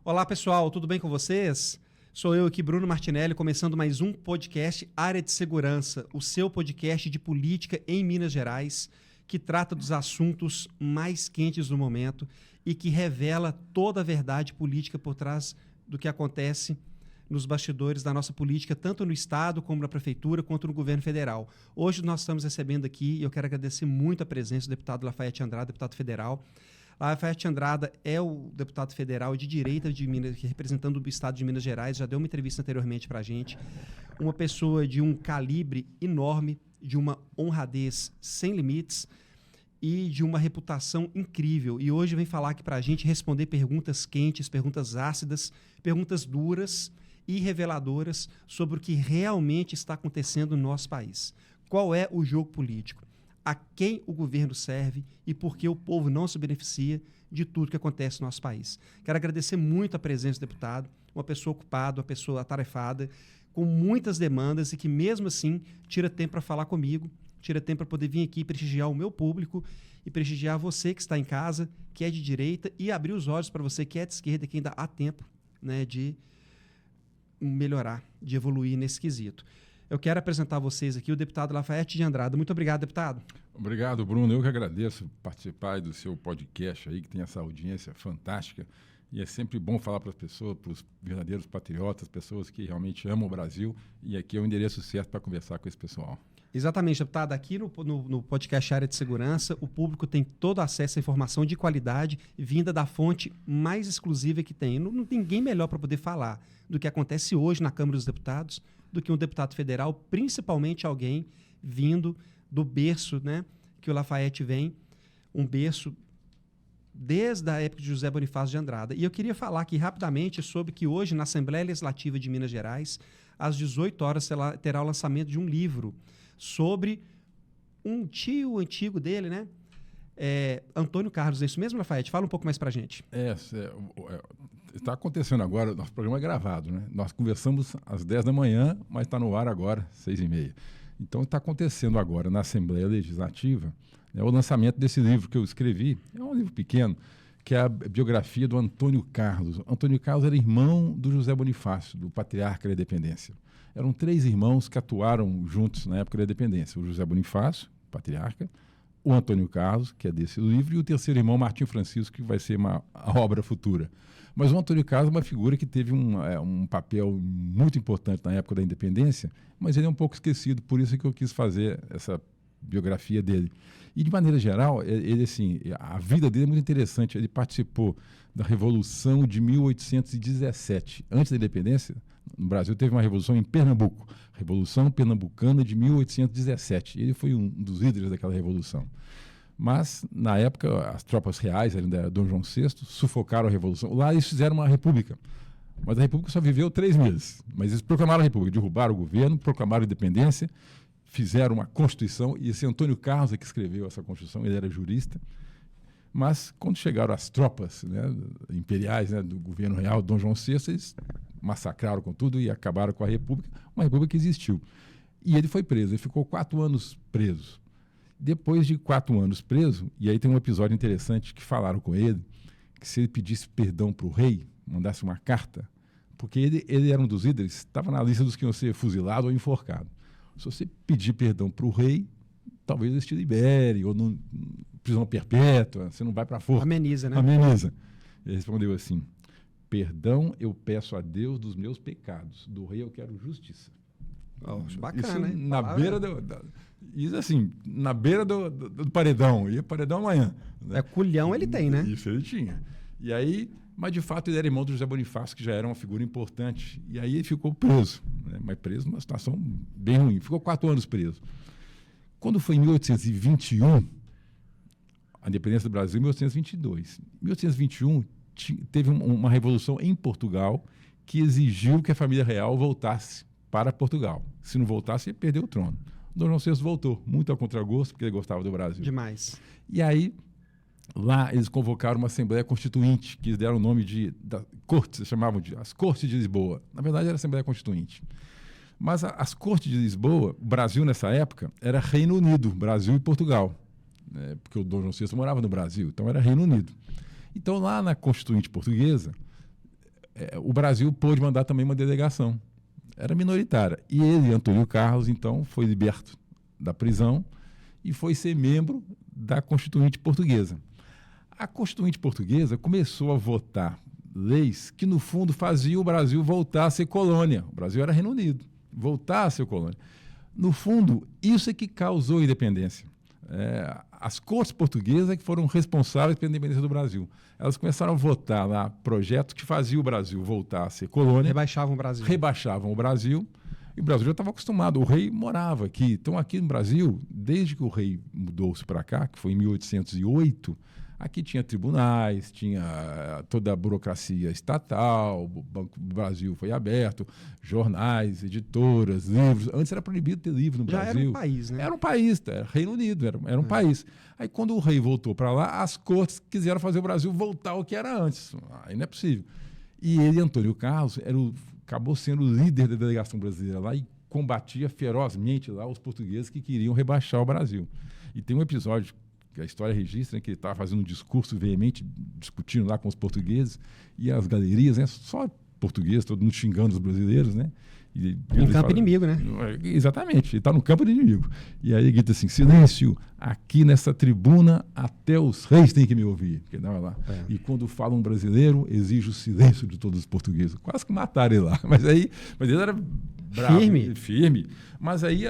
Olá pessoal, tudo bem com vocês? Sou eu aqui, Bruno Martinelli, começando mais um podcast Área de Segurança, o seu podcast de política em Minas Gerais, que trata dos assuntos mais quentes do momento e que revela toda a verdade política por trás do que acontece nos bastidores da nossa política, tanto no Estado, como na Prefeitura, quanto no governo federal. Hoje nós estamos recebendo aqui, e eu quero agradecer muito a presença do deputado Lafayette Andrada, deputado federal. Lafayette Andrada é o deputado federal de direita de Minas, representando o Estado de Minas Gerais, já deu uma entrevista anteriormente para a gente. Uma pessoa de um calibre enorme, de uma honradez sem limites e de uma reputação incrível. E hoje vem falar aqui para a gente responder perguntas quentes, perguntas ácidas, perguntas duras e reveladoras sobre o que realmente está acontecendo no nosso país. Qual é o jogo político? A quem o governo serve e por que o povo não se beneficia de tudo que acontece no nosso país. Quero agradecer muito a presença do deputado, uma pessoa ocupada, uma pessoa atarefada, com muitas demandas e que mesmo assim tira tempo para falar comigo, tira tempo para poder vir aqui prestigiar o meu público e prestigiar você que está em casa, que é de direita, e abrir os olhos para você que é de esquerda, que ainda há tempo, né, de melhorar, de evoluir nesse quesito. Eu quero apresentar a vocês aqui o deputado Lafayette de Andrada. Muito obrigado, deputado. Obrigado, Bruno. Eu que agradeço participar do seu podcast aí, que tem essa audiência fantástica. E é sempre bom falar para as pessoas, para os verdadeiros patriotas, pessoas que realmente amam o Brasil. E aqui é o endereço certo para conversar com esse pessoal. Exatamente, deputado. Aqui no podcast Área de Segurança, o público tem todo acesso à informação de qualidade vinda da fonte mais exclusiva que tem. Não tem ninguém melhor para poder falar do que acontece hoje na Câmara dos Deputados do que um deputado federal, principalmente alguém vindo do berço, né, que o Lafayette vem, um berço desde a época de José Bonifácio de Andrada. E eu queria falar aqui rapidamente sobre que hoje, na Assembleia Legislativa de Minas Gerais, às 18 horas, terá o lançamento de um livro sobre um tio antigo dele, né? Antônio Carlos, é isso mesmo, Lafayette? Fala um pouco mais pra gente. Está acontecendo agora, nosso programa é gravado, né? Nós conversamos às 10 da manhã, mas está no ar agora, 6h30. Então está acontecendo agora na Assembleia Legislativa, né, o lançamento desse livro que eu escrevi. É um livro pequeno, que é a biografia do Antônio Carlos. Antônio Carlos era irmão do José Bonifácio, do patriarca da independência. Eram 3 irmãos que atuaram juntos na época da independência. O José Bonifácio, patriarca, o Antônio Carlos, que é desse livro, e o terceiro irmão, Martim Francisco, que vai ser a obra futura. Mas o Antônio Carlos é uma figura que teve um papel muito importante na época da independência, mas ele é um pouco esquecido, por isso que eu quis fazer essa biografia dele. E, de maneira geral, ele, assim, a vida dele é muito interessante. Ele participou da Revolução de 1817. Antes da independência, no Brasil teve uma revolução em Pernambuco, Revolução Pernambucana de 1817. Ele foi um dos líderes daquela revolução. Mas, na época, as tropas reais, ainda Dom João VI, sufocaram a revolução. Lá eles fizeram uma república. Mas a república só viveu 3 meses. Mas eles proclamaram a república, derrubaram o governo, proclamaram a independência, fizeram uma constituição, e esse Antônio Carlos é que escreveu essa constituição, ele era jurista. Mas, quando chegaram as tropas, né, imperiais, né, do governo real, Dom João VI, eles massacraram com tudo e acabaram com a república, uma república que existiu. E ele foi preso, ele ficou 4 anos preso. Depois de 4 anos preso, e aí tem um episódio interessante que falaram com ele, que se ele pedisse perdão para o rei, mandasse uma carta, porque ele era um dos líderes, estava na lista dos que iam ser fuzilados ou enforcados. Se você pedir perdão para o rei, talvez ele te libere, ou não, prisão perpétua, você não vai para a forca. Ameniza, né? Ameniza. Ele respondeu assim: perdão eu peço a Deus dos meus pecados, do rei eu quero justiça. Bacana, isso hein? Na beira isso assim, na beira do paredão, ia paredão amanhã. Né? Culhão ele tem, né? Isso ele tinha. E aí, mas de fato ele era irmão do José Bonifácio, que já era uma figura importante. E aí ele ficou preso, né? Mas preso numa situação bem ruim. Ficou 4 anos preso. Quando foi em 1821, a independência do Brasil, em 1822. Em 1821, teve uma revolução em Portugal que exigiu que a família real voltasse para Portugal. Se não voltasse, ia perder o trono. Dom João VI voltou, muito a contragosto, porque ele gostava do Brasil. Demais. E aí, lá eles convocaram uma Assembleia Constituinte, que eles deram o nome da Corte, se chamavam de as Cortes de Lisboa. Na verdade, era a Assembleia Constituinte. Mas as Cortes de Lisboa, o Brasil nessa época, era Reino Unido, Brasil e Portugal. Né? Porque o Dom João VI morava no Brasil, então era Reino Unido. Então, lá na Constituinte Portuguesa, o Brasil pôde mandar também uma delegação. Era minoritária. E ele, Antônio Carlos, então, foi liberto da prisão e foi ser membro da Constituinte Portuguesa. A Constituinte Portuguesa começou a votar leis que, no fundo, faziam o Brasil voltar a ser colônia. O Brasil era Reino Unido, voltar a ser colônia. No fundo, isso é que causou a independência. As cortes portuguesas que foram responsáveis pela independência do Brasil. Elas começaram a votar lá projetos que faziam o Brasil voltar a ser colônia. Rebaixavam o Brasil. Rebaixavam o Brasil. E o Brasil já estava acostumado. O rei morava aqui. Então, aqui no Brasil, desde que o rei mudou-se para cá, que foi em 1808, aqui tinha tribunais, tinha toda a burocracia estatal, o Banco do Brasil foi aberto, jornais, editoras, livros. Antes era proibido ter livro no Brasil. Já era um país, né? Era um país, era Reino Unido, era um país. Aí, quando o rei voltou para lá, as cortes quiseram fazer o Brasil voltar ao que era antes. Aí não é possível. E ele, Antônio Carlos, acabou sendo o líder da delegação brasileira lá e combatia ferozmente lá os portugueses que queriam rebaixar o Brasil. E tem um episódio que a história registra, né, que ele estava fazendo um discurso veemente, discutindo lá com os portugueses, e as galerias, né, só português, todo mundo xingando os brasileiros, né? Em campo inimigo, né? Exatamente, ele está no campo inimigo. E aí ele grita assim, silêncio, aqui nessa tribuna até os reis têm que me ouvir. Porque não é lá. E quando fala um brasileiro, exige o silêncio de todos os portugueses. Quase que mataram ele lá. Mas ele era bravo, firme. Mas aí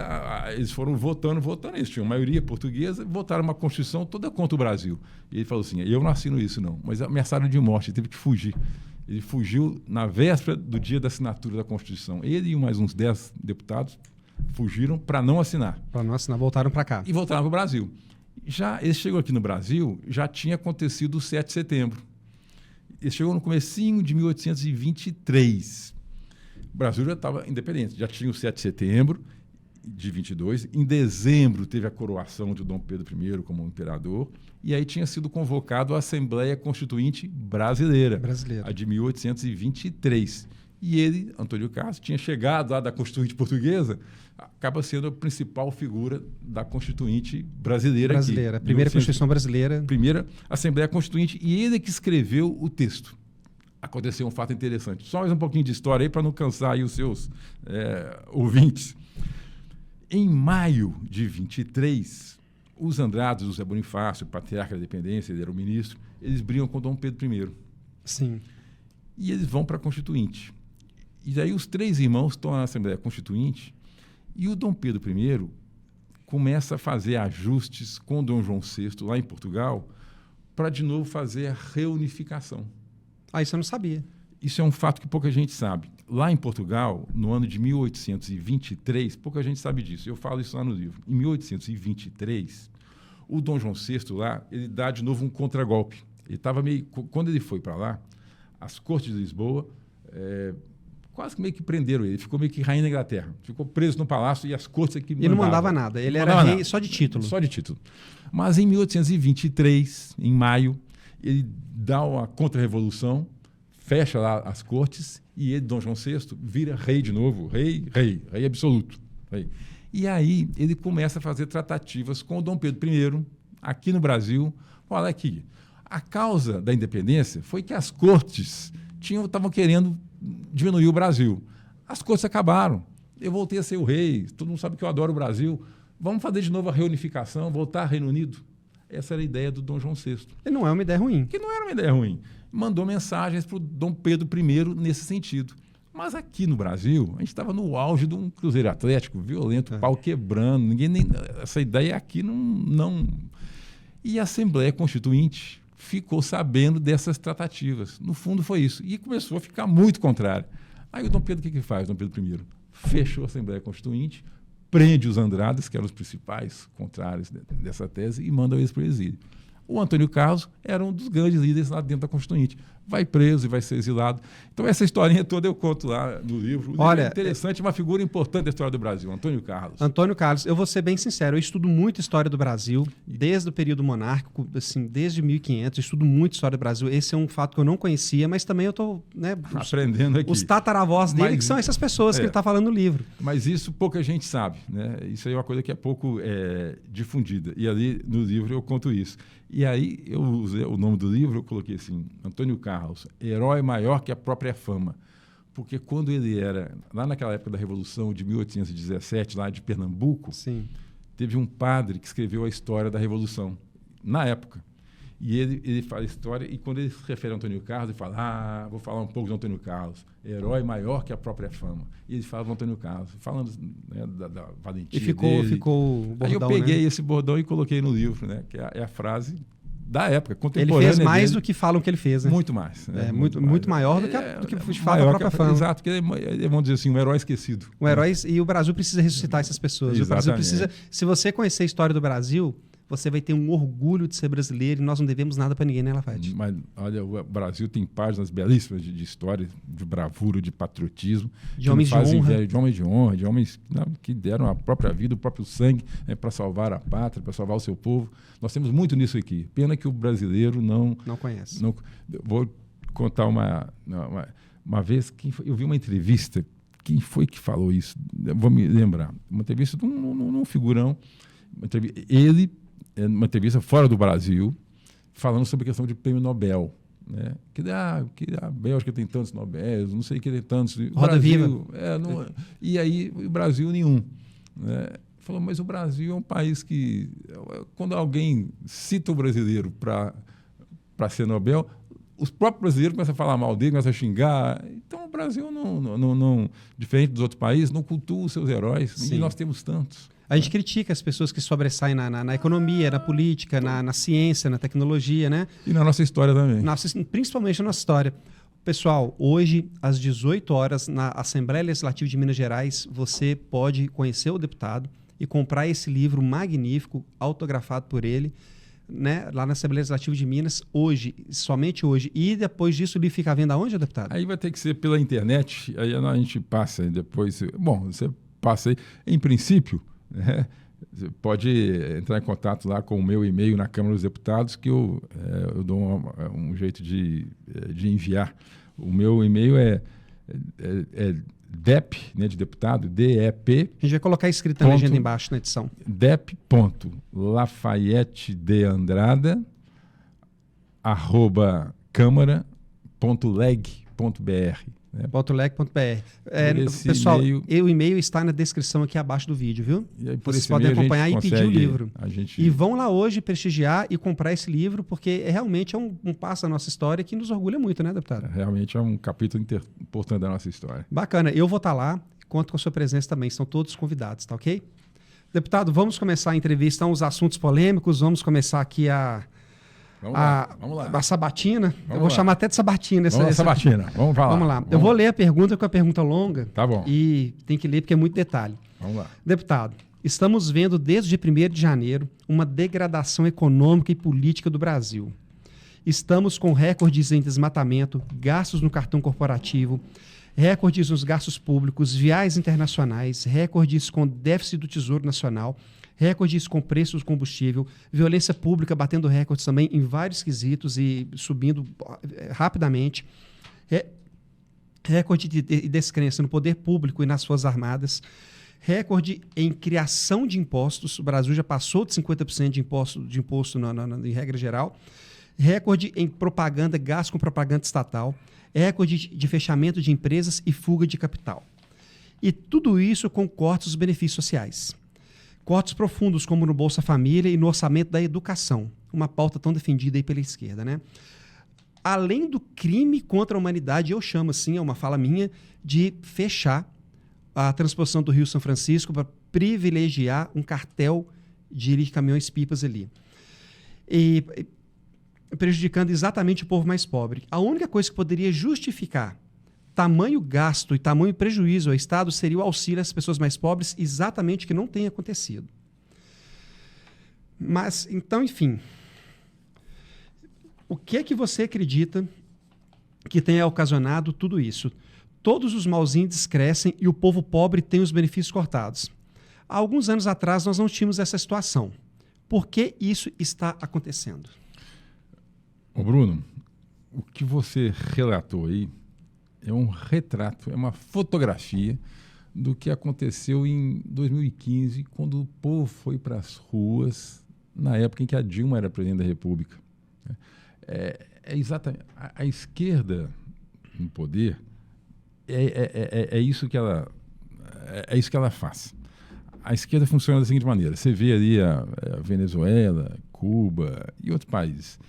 eles foram votando, eles tinham maioria portuguesa, votaram uma Constituição toda contra o Brasil. E ele falou assim, eu não assino isso não, mas ameaçaram de morte, ele teve que fugir. Ele fugiu na véspera do dia da assinatura da Constituição. Ele e mais uns 10 deputados fugiram para não assinar. Para não assinar, voltaram para cá. E voltaram para o Brasil. Ele chegou aqui no Brasil, já tinha acontecido o 7 de setembro. Ele chegou no comecinho de 1823. O Brasil já estava independente, já tinha o 7 de setembro de 22. Em dezembro teve a coroação de Dom Pedro I como imperador. E aí tinha sido convocado a Assembleia Constituinte Brasileira. A de 1823. E ele, Antônio Carlos, tinha chegado lá da Constituinte Portuguesa, acaba sendo a principal figura da Constituinte Brasileira aqui. A primeira Constituição Brasileira. Primeira Assembleia Constituinte. E ele que escreveu o texto. Aconteceu um fato interessante. Só mais um pouquinho de história aí para não cansar aí os seus ouvintes. Em maio de 23, os Andrades, o Zé Bonifácio, o patriarca da independência, ele era o ministro, eles brigam com Dom Pedro I. Sim. E eles vão para a Constituinte. E daí os 3 irmãos estão na Assembleia Constituinte e o Dom Pedro I começa a fazer ajustes com Dom João VI, lá em Portugal, para de novo fazer a reunificação. Isso eu não sabia. Isso é um fato que pouca gente sabe. Lá em Portugal, no ano de 1823, pouca gente sabe disso. Eu falo isso lá no livro. Em 1823, o Dom João VI lá, ele dá de novo um contragolpe. Ele estava meio... Quando ele foi para lá, as cortes de Lisboa quase que meio que prenderam ele. Ficou meio que rainha da Inglaterra. Ficou preso no palácio e as cortes aqui mandavam. Ele não mandava nada. Ele era rei só de título. Só de título. Mas em 1823, em maio, ele dá uma contra-revolução, fecha lá as cortes e ele, Dom João VI, vira rei de novo. Rei absoluto. Rei. E aí ele começa a fazer tratativas com o Dom Pedro I, aqui no Brasil. Olha aqui, a causa da independência foi que as cortes estavam querendo diminuir o Brasil. As cortes acabaram. Eu voltei a ser o rei, todo mundo sabe que eu adoro o Brasil. Vamos fazer de novo a reunificação, voltar ao Reino Unido. Essa era a ideia do Dom João VI. E não é uma ideia ruim. Que não era uma ideia ruim. Mandou mensagens para o Dom Pedro I nesse sentido. Mas aqui no Brasil, a gente estava no auge de um Cruzeiro Atlético violento, pau quebrando. Essa ideia aqui não... E a Assembleia Constituinte ficou sabendo dessas tratativas. No fundo foi isso. E começou a ficar muito contrário. Aí o Dom Pedro, o que faz, Dom Pedro I? Fechou a Assembleia Constituinte, prende os Andrades, que eram os principais contrários dessa tese, e manda eles para o exílio. O Antônio Carlos era um dos grandes líderes lá dentro da Constituinte. Vai preso e vai ser exilado. Então, essa historinha toda eu conto lá no livro. Olha, é interessante, uma figura importante da história do Brasil, Antônio Carlos. Antônio Carlos, eu vou ser bem sincero, eu estudo muito história do Brasil, desde o período monárquico, assim, desde 1500, eu estudo muito história do Brasil. Esse é um fato que eu não conhecia, mas também eu estou aprendendo aqui. Os tataravós dele, que são essas pessoas que ele está falando no livro. Mas isso pouca gente sabe, né? Isso aí é uma coisa que é pouco difundida. E ali no livro eu conto isso. E aí eu usei o nome do livro, eu coloquei assim, Antônio Carlos, herói maior que a própria fama. Porque quando ele era, lá naquela época da Revolução de 1817, lá de Pernambuco, Sim. teve um padre que escreveu a história da Revolução, na época. E ele fala a história, e quando ele se refere a Antônio Carlos, ele fala, vou falar um pouco de Antônio Carlos, herói maior que a própria fama. E ele fala do Antônio Carlos, falando, né, da valentia E ficou o bordão, aí eu peguei, né? Esse bordão e coloquei no livro, né, que é a frase da época, Ele contemporânea fez mais dele. do que falam que ele fez, né? Muito mais. Né? Muito maior do que fala a própria fama. Exato, porque vamos dizer assim, um herói esquecido. Um herói, e o Brasil precisa ressuscitar essas pessoas. O Brasil precisa, se você conhecer a história do Brasil, você vai ter um orgulho de ser brasileiro e nós não devemos nada para ninguém, né, Lafayette? Mas, olha, o Brasil tem páginas belíssimas de história, de bravura, de patriotismo. De homens de honra. De homens de honra, de homens que deram a própria vida, o próprio sangue, para salvar a pátria, para salvar o seu povo. Nós temos muito nisso aqui. Pena que o brasileiro não conhece. Vou contar uma vez, eu vi uma entrevista, quem foi que falou isso? Eu vou me lembrar. Uma entrevista de um figurão, uma entrevista fora do Brasil, falando sobre a questão de prêmio Nobel. Né? Que a Bélgica tem tantos Nobéis, não sei que tem tantos. Roda Brasil, viva. E aí o Brasil nenhum. Né? Falou, mas o Brasil é um país que, quando alguém cita o brasileiro para ser Nobel, os próprios brasileiros começam a falar mal dele, começam a xingar. Então o Brasil, não, diferente dos outros países, não cultua os seus heróis. Sim. E nós temos tantos. A gente critica as pessoas que sobressaem na economia, na política, na ciência, na tecnologia, né? E na nossa história também. Principalmente na nossa história. Pessoal, hoje, às 18 horas, na Assembleia Legislativa de Minas Gerais, você pode conhecer o deputado e comprar esse livro magnífico, autografado por ele, né, lá na Assembleia Legislativa de Minas, hoje, somente hoje. E depois disso, o livro fica à venda aonde, deputado? Aí vai ter que ser pela internet, aí a gente passa depois. Bom, você passa aí. Em princípio, né, você pode entrar em contato lá com o meu e-mail na Câmara dos Deputados, que eu dou um jeito de enviar. O meu e-mail é DEP, né, de deputado, DEP. A gente vai colocar escrito na legenda embaixo na edição. dep.lafayettedeandrada@câmara.leg.br. Né? .leg.br. Pessoal, o e-mail está na descrição aqui abaixo do vídeo, viu? Vocês podem acompanhar e pedir o livro. E vão lá hoje prestigiar e comprar esse livro, porque realmente é um passo da nossa história que nos orgulha muito, né, deputado? Realmente é um capítulo importante da nossa história. Bacana. Eu vou estar lá, conto com a sua presença também. Estão todos convidados, tá ok? Deputado, vamos começar a entrevista, os assuntos polêmicos, vamos começar aqui vamos lá. A sabatina. Eu vou chamar até de sabatina. Sabatina. Vamos falar. Vamos lá. Eu vou ler a pergunta, que é uma pergunta longa. Tá bom. E tem que ler porque é muito detalhe. Vamos lá. Deputado, estamos vendo desde 1º de janeiro uma degradação econômica e política do Brasil. Estamos com recordes em desmatamento, gastos no cartão corporativo, recordes nos gastos públicos, viagens internacionais, recordes com déficit do Tesouro Nacional, recordes com preço do combustível, violência pública batendo recordes também em vários quesitos e subindo rapidamente, recorde de descrença no poder público e nas Forças Armadas, recorde em criação de impostos, o Brasil já passou de 50% de imposto em regra geral, recorde em propaganda, gasto com propaganda estatal, recorde de fechamento de empresas e fuga de capital. E tudo isso com cortes dos benefícios sociais. Cortes profundos, como no Bolsa Família e no orçamento da educação, uma pauta tão defendida aí pela esquerda, né? Além do crime contra a humanidade, eu chamo assim, é uma fala minha, de fechar a transposição do Rio São Francisco para privilegiar um cartel de caminhões-pipas ali. E prejudicando exatamente o povo mais pobre. A única coisa que poderia justificar tamanho gasto e tamanho prejuízo ao Estado seria o auxílio às pessoas mais pobres, exatamente o que não tem acontecido. Mas, então, enfim, o que é que você acredita que tenha ocasionado tudo isso? Todos os maus índices crescem e o povo pobre tem os benefícios cortados. Há alguns anos atrás nós não tínhamos essa situação. Por que isso está acontecendo? Ô Bruno, o que você relatou aí é um retrato, é uma fotografia do que aconteceu em 2015, quando o povo foi para as ruas na época em que a Dilma era presidente da República. Exatamente a esquerda no poder é isso que ela faz. A esquerda funciona da seguinte maneira: você vê ali a Venezuela, Cuba e outros países.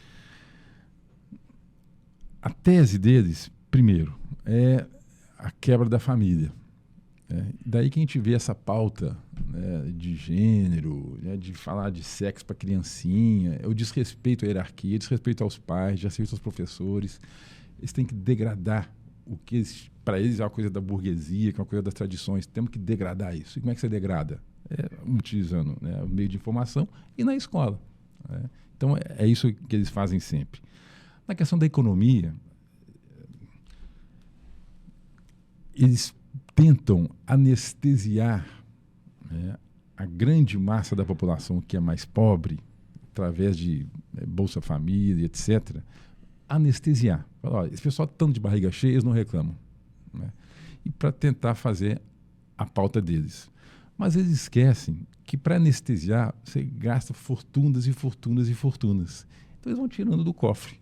A tese deles, primeiro, é a quebra da família. Daí que a gente vê essa pauta, né, de gênero, né, de falar de sexo para criancinha, o desrespeito à hierarquia, desrespeito aos pais, desrespeito aos professores. Eles têm que degradar o que para eles é uma coisa da burguesia, que é uma coisa das tradições. Temos que degradar isso. E como é que você degrada? Utilizando, né, o meio de informação e na escola. Né? Então, é isso que eles fazem sempre. Na questão da economia, eles tentam anestesiar, né, a grande massa da população que é mais pobre, através de Bolsa Família, etc., anestesiar. Olha, esse pessoal tanto de barriga cheia, eles não reclamam. Né? E para tentar fazer a pauta deles. Mas eles esquecem que para anestesiar você gasta fortunas e fortunas e fortunas. Então eles vão tirando do cofre,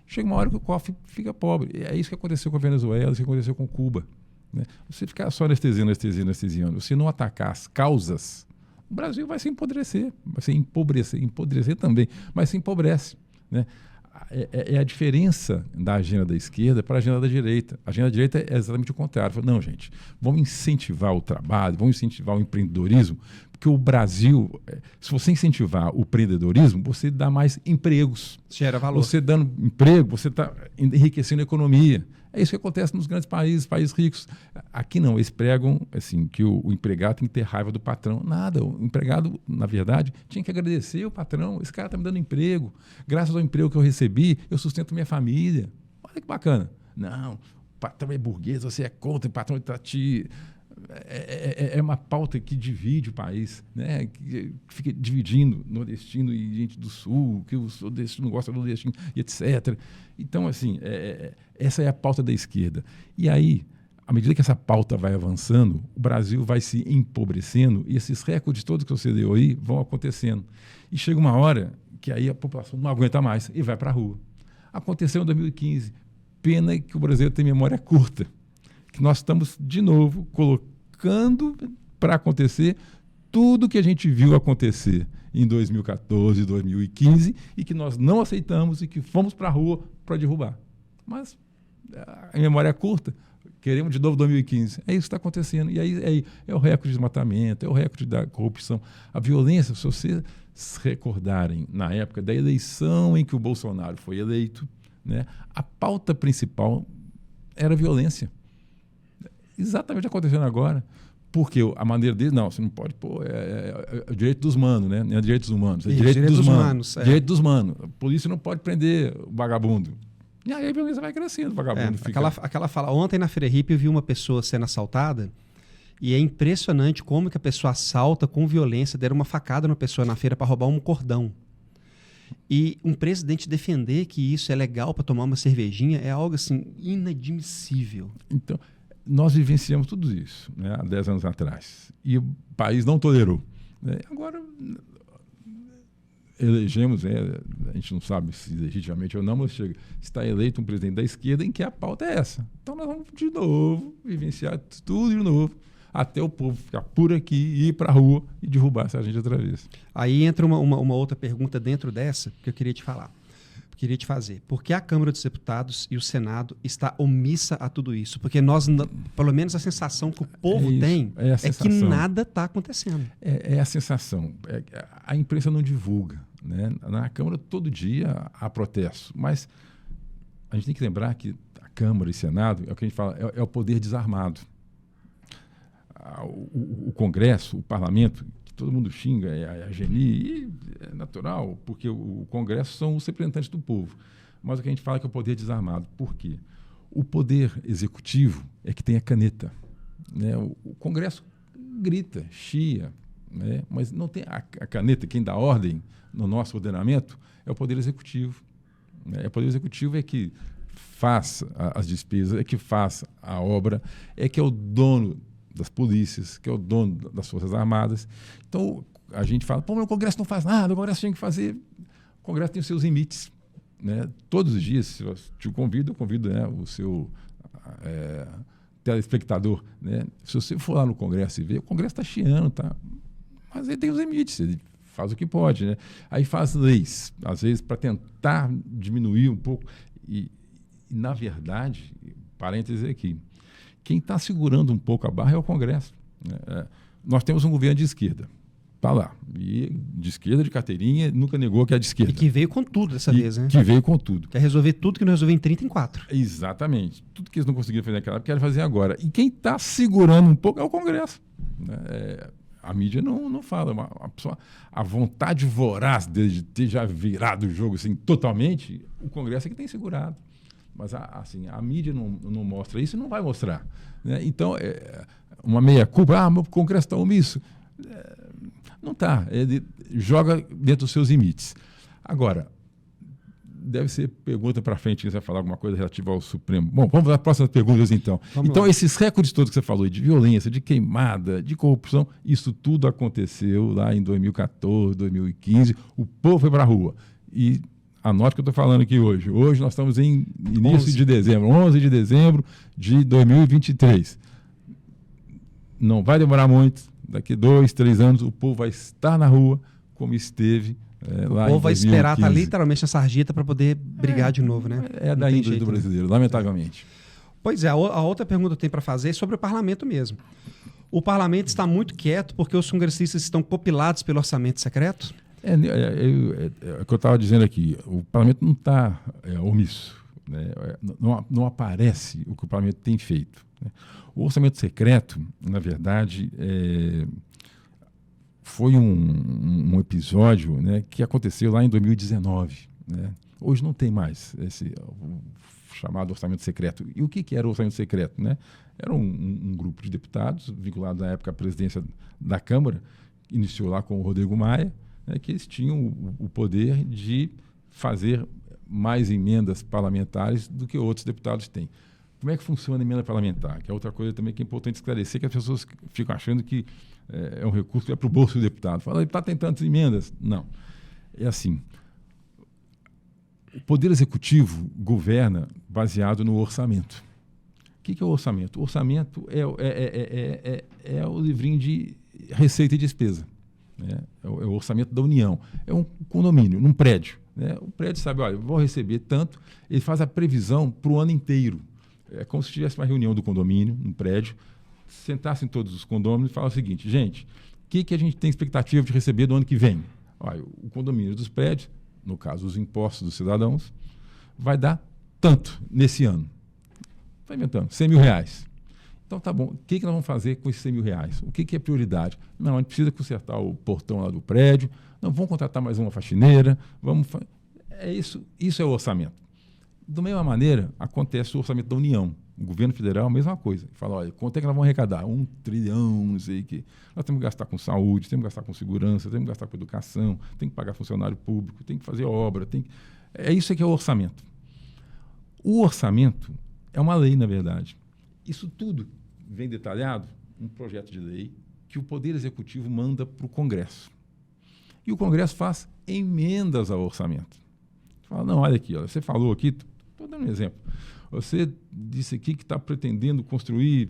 Chega uma hora que o cofre fica pobre. É isso que aconteceu com a Venezuela, isso que aconteceu com Cuba. Né? Você ficar só anestesiando, você não atacar as causas, o Brasil vai se empodrecer, vai se empobrecer também, mas se empobrece. Né? É a diferença da agenda da esquerda para a agenda da direita. A agenda da direita é exatamente o contrário. Fala, não, gente, vamos incentivar o trabalho, vamos incentivar o empreendedorismo, porque o Brasil, se você incentivar o empreendedorismo, você dá mais empregos. Gera valor. Você dando emprego, você está enriquecendo a economia. É isso que acontece nos grandes países ricos. Aqui não, eles pregam assim, que o empregado tem que ter raiva do patrão. Nada, o empregado, na verdade, tinha que agradecer o patrão. Esse cara está me dando emprego. Graças ao emprego que eu recebi, eu sustento minha família. Olha que bacana. Não, o patrão é burguês, você é contra, o patrão está te... É uma pauta que divide o país, né? Que fica dividindo nordestino e gente do sul, que o nordestino gosta do nordestino, e etc. Então, assim, essa é a pauta da esquerda. E aí, à medida que essa pauta vai avançando, o Brasil vai se empobrecendo e esses recordes todos que você deu aí vão acontecendo. E chega uma hora que aí a população não aguenta mais e vai para a rua. Aconteceu em 2015. Pena que o brasileiro tem memória curta. Que nós estamos, de novo, colocando para acontecer tudo que a gente viu acontecer em 2014, 2015 e que nós não aceitamos e que fomos para a rua para derrubar. Mas a memória é curta, queremos de novo 2015. É isso que está acontecendo. E aí é o recorde de desmatamento, é o recorde da corrupção. A violência, se vocês se recordarem na época da eleição em que o Bolsonaro foi eleito, né, a pauta principal era a violência. Exatamente acontecendo agora. Porque a maneira dele, não, você não pode pôr, é o direito dos manos, né? Não é direitos humanos, é direito dos humanos. Direito dos manos. A polícia não pode prender o vagabundo. E aí a violência vai crescendo, o vagabundo fica... Aquela fala, ontem na Feira Hippie eu vi uma pessoa sendo assaltada e é impressionante como que a pessoa assalta com violência, deram uma facada na pessoa na feira para roubar um cordão. E um presidente defender que isso é legal para tomar uma cervejinha é algo assim inadmissível. Então... Nós vivenciamos tudo isso, né, há 10 anos atrás. E o país não tolerou. Né? Agora, elegemos, a gente não sabe se legitimamente ou não, mas está eleito um presidente da esquerda em que a pauta é essa. Então nós vamos de novo vivenciar tudo de novo, até o povo ficar por aqui, ir para a rua e derrubar essa gente outra vez. Aí entra uma outra pergunta dentro dessa que eu queria te fazer. Por que a Câmara dos Deputados e o Senado está omissa a tudo isso? Porque nós, pelo menos a sensação que o povo tem é que nada está acontecendo. É a sensação. A imprensa não divulga. Né? Na Câmara, todo dia há protesto. Mas a gente tem que lembrar que a Câmara e o Senado, é o que a gente fala, é o poder desarmado. O Congresso, o Parlamento, todo mundo xinga, a Geni, e é natural, porque o Congresso são os representantes do povo. Mas o que a gente fala é que é o poder desarmado. Por quê? O poder executivo é que tem a caneta. Né? O Congresso grita, chia, né? Mas não tem a caneta. Quem dá ordem no nosso ordenamento é o poder executivo. Né? O poder executivo é que faz as despesas, é que faz a obra, é que é o dono das polícias, que é o dono das Forças Armadas. Então, a gente fala, pô, mas o Congresso não faz nada, o Congresso tem que fazer. O Congresso tem os seus limites. Né? Todos os dias, se eu te convido, eu convido, né, o seu telespectador. Né? Se você for lá no Congresso e ver, o Congresso está chiando, tá? Mas ele tem os limites, ele faz o que pode. Né? Aí faz leis, às vezes, para tentar diminuir um pouco. E, na verdade, parênteses aqui, quem está segurando um pouco a barra é o Congresso. Né? Nós temos um governo de esquerda. Está lá. E de esquerda, de carteirinha, nunca negou que é de esquerda. E que veio com tudo dessa vez, né? Que veio com tudo. Quer resolver tudo que não resolveu em 30 em 4. Exatamente. Tudo que eles não conseguiram fazer naquela época, querem fazer agora. E quem está segurando um pouco é o Congresso. Né? A mídia não fala. A vontade voraz de ter já virado o jogo assim, totalmente, o Congresso é que tem segurado. Mas assim, a mídia não mostra isso e não vai mostrar. Né? Então, uma meia-culpa, o Congresso está omisso. Não está. Ele joga dentro dos seus limites. Agora, deve ser pergunta para frente, que você vai falar alguma coisa relativa ao Supremo. Bom, vamos às próximas perguntas, então. Então, esses recordes todos que você falou, de violência, de queimada, de corrupção, isso tudo aconteceu lá em 2014, 2015. O povo foi para a rua. E anote o que eu estou falando aqui hoje. Hoje nós estamos em início de dezembro, 11 de dezembro de 2023. Não vai demorar muito. Daqui 2, 3 anos, o povo vai estar na rua como esteve lá em 2015. O povo vai esperar estar literalmente na sarjeta para poder brigar de novo, né? É da índole do brasileiro, lamentavelmente. Pois é, a outra pergunta que eu tenho para fazer é sobre o parlamento mesmo. O parlamento está muito quieto porque os congressistas estão copilados pelo orçamento secreto? É o que eu estava dizendo aqui. O parlamento não está omisso. Né? Não aparece o que o parlamento tem feito. Né? O orçamento secreto, na verdade, foi um episódio, né, que aconteceu lá em 2019. Né? Hoje não tem mais esse chamado orçamento secreto. E o que era o orçamento secreto? Né? Era um grupo de deputados, vinculado na época à presidência da Câmara, iniciou lá com o Rodrigo Maia, né, que eles tinham o poder de fazer mais emendas parlamentares do que outros deputados têm. Como é que funciona a emenda parlamentar? Que é outra coisa também que é importante esclarecer, que as pessoas ficam achando que é um recurso que é para o bolso do deputado. Fala, ele está tendo tantas emendas. Não. É assim. O Poder Executivo governa baseado no orçamento. O que é o orçamento? O orçamento é o livrinho de receita e despesa. Né? É o orçamento da União. É um condomínio, num prédio. Né? O prédio sabe, olha, eu vou receber tanto, ele faz a previsão para o ano inteiro. É como se tivesse uma reunião do condomínio, um prédio, sentassem todos os condôminos e falassem o seguinte, gente, o que a gente tem expectativa de receber do ano que vem? Olha, o condomínio dos prédios, no caso os impostos dos cidadãos, vai dar tanto nesse ano. Está inventando, R$100 mil. Então tá bom, o que nós vamos fazer com esses R$100 mil? O que é prioridade? Não, a gente precisa consertar o portão lá do prédio, não, vamos contratar mais uma faxineira, isso é o orçamento. Da mesma maneira, acontece o orçamento da União. O governo federal, a mesma coisa. Fala, olha, quanto é que nós vamos arrecadar? 1 trilhão, não sei o quê. Nós temos que gastar com saúde, temos que gastar com segurança, temos que gastar com educação, tem que pagar funcionário público, tem que fazer obra. É isso que é o orçamento. O orçamento é uma lei, na verdade. Isso tudo vem detalhado num projeto de lei que o Poder Executivo manda para o Congresso. E o Congresso faz emendas ao orçamento. Fala, não, olha aqui, você falou aqui, estou dando um exemplo. Você disse aqui que está pretendendo construir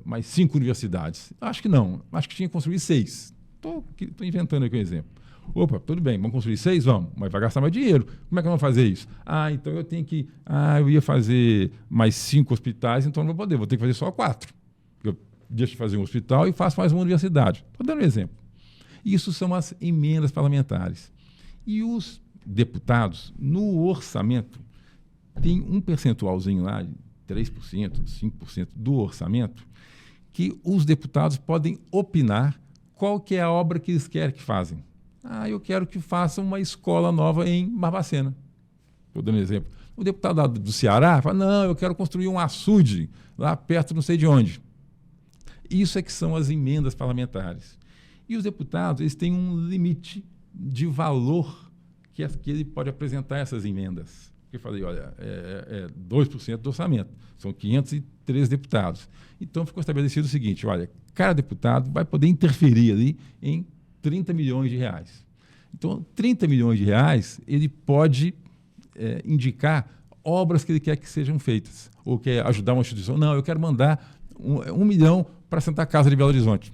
mais 5 universidades. Acho que não, acho que tinha que construir 6. Estou inventando aqui um exemplo. Opa, tudo bem, vamos construir 6? Vamos, mas vai gastar mais dinheiro. Como é que vamos fazer isso? Então eu tenho que... eu ia fazer mais 5 hospitais, então não vou poder, vou ter que fazer só 4. Eu deixo de fazer um hospital e faço mais uma universidade. Estou dando um exemplo. Isso são as emendas parlamentares. E os deputados, no orçamento, tem um percentualzinho lá, de 3%, 5% do orçamento, que os deputados podem opinar qual que é a obra que eles querem que façam. Eu quero que façam uma escola nova em Barbacena. Estou dando um exemplo. O deputado do Ceará fala, não, eu quero construir um açude lá perto não sei de onde. Isso é que são as emendas parlamentares. E os deputados, eles têm um limite de valor que ele pode apresentar essas emendas. porque eu falei, olha, é 2% do orçamento, são 503 deputados. Então ficou estabelecido o seguinte, olha, cada deputado vai poder interferir ali em 30 milhões de reais. Então, 30 milhões de reais, ele pode indicar obras que ele quer que sejam feitas, ou quer ajudar uma instituição. Não, eu quero mandar 1 milhão para a Santa Casa de Belo Horizonte.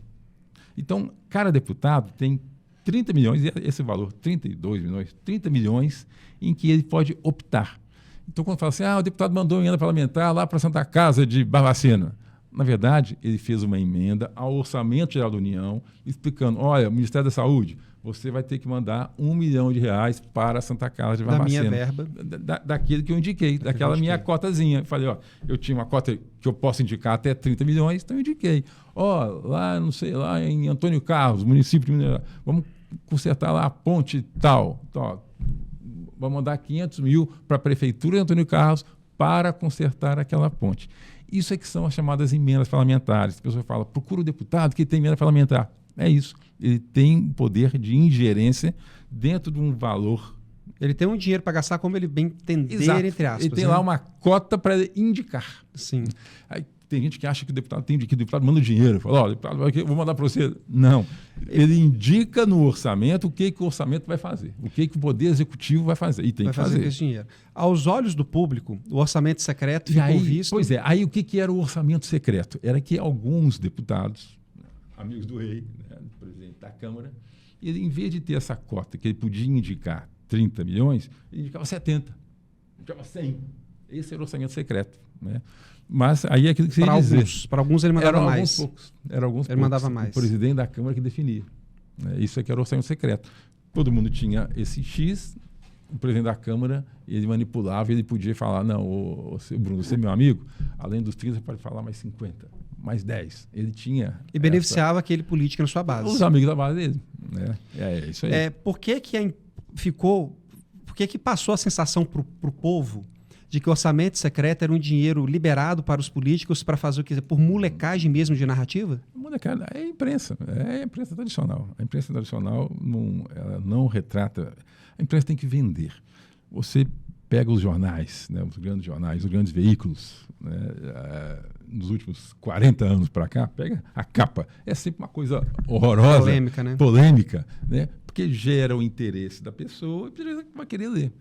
Então, cada deputado tem 30 milhões, e esse valor, 32 milhões, 30 milhões em que ele pode optar. Então, quando fala assim, o deputado mandou emenda parlamentar lá para a Santa Casa de Barbacena. Na verdade, ele fez uma emenda ao Orçamento Geral da União, explicando, olha, o Ministério da Saúde, você vai ter que mandar 1 milhão de reais para a Santa Casa de Barbacena. Da minha verba. Daquilo que eu indiquei, daquela minha cotazinha. Eu falei, eu tinha uma cota que eu posso indicar até 30 milhões, então eu indiquei. Lá, não sei, lá em Antônio Carlos, município de Minas, vamos consertar lá a ponte tal. Então, vamos mandar 500 mil para a Prefeitura de Antônio Carlos para consertar aquela ponte. Isso é que são as chamadas emendas parlamentares. A pessoa fala, procura o deputado que tem emenda parlamentar. É isso. Ele tem poder de ingerência dentro de um valor. Ele tem um dinheiro para gastar como ele bem entender, Exato. entre aspas. Ele tem lá uma cota para indicar. Sim. Aí, tem gente que acha que o deputado manda dinheiro. Fala, deputado, vou mandar para você. Não. Ele indica no orçamento o que o orçamento vai fazer. O que o Poder Executivo vai fazer. E tem que fazer. Com esse dinheiro. Aos olhos do público, o orçamento secreto ficou visto... Pois é. Aí o que era o orçamento secreto? Era que alguns deputados, amigos do rei, do presidente da Câmara, ele, em vez de ter essa cota que ele podia indicar 30 milhões, ele indicava 70, indicava 100. Esse era o orçamento secreto, né? Mas aí é aquilo que você ia dizer. Para alguns ele mandava mais. Eram alguns poucos. Ele mandava mais. O presidente da Câmara que definia. Isso aqui era o orçamento secreto. Todo mundo tinha esse X, o presidente da Câmara, ele manipulava, ele podia falar, não, Bruno, você é meu amigo, além dos 30, você pode falar mais 50, mais 10. Ele tinha... E beneficiava aquele político na sua base. Os amigos da base dele. Né? É isso aí. Por que passou a sensação para o povo de que o orçamento secreto era um dinheiro liberado para os políticos para fazer o que? Por molecagem mesmo de narrativa? Molecagem é a imprensa tradicional. A imprensa tradicional ela não retrata... A imprensa tem que vender. Você pega os jornais, né, os grandes jornais, os grandes veículos, né, nos últimos 40 anos para cá, pega a capa. É sempre uma coisa horrorosa. Polêmica, né? Polêmica, né? Porque gera o interesse da pessoa e a pessoa vai querer ler.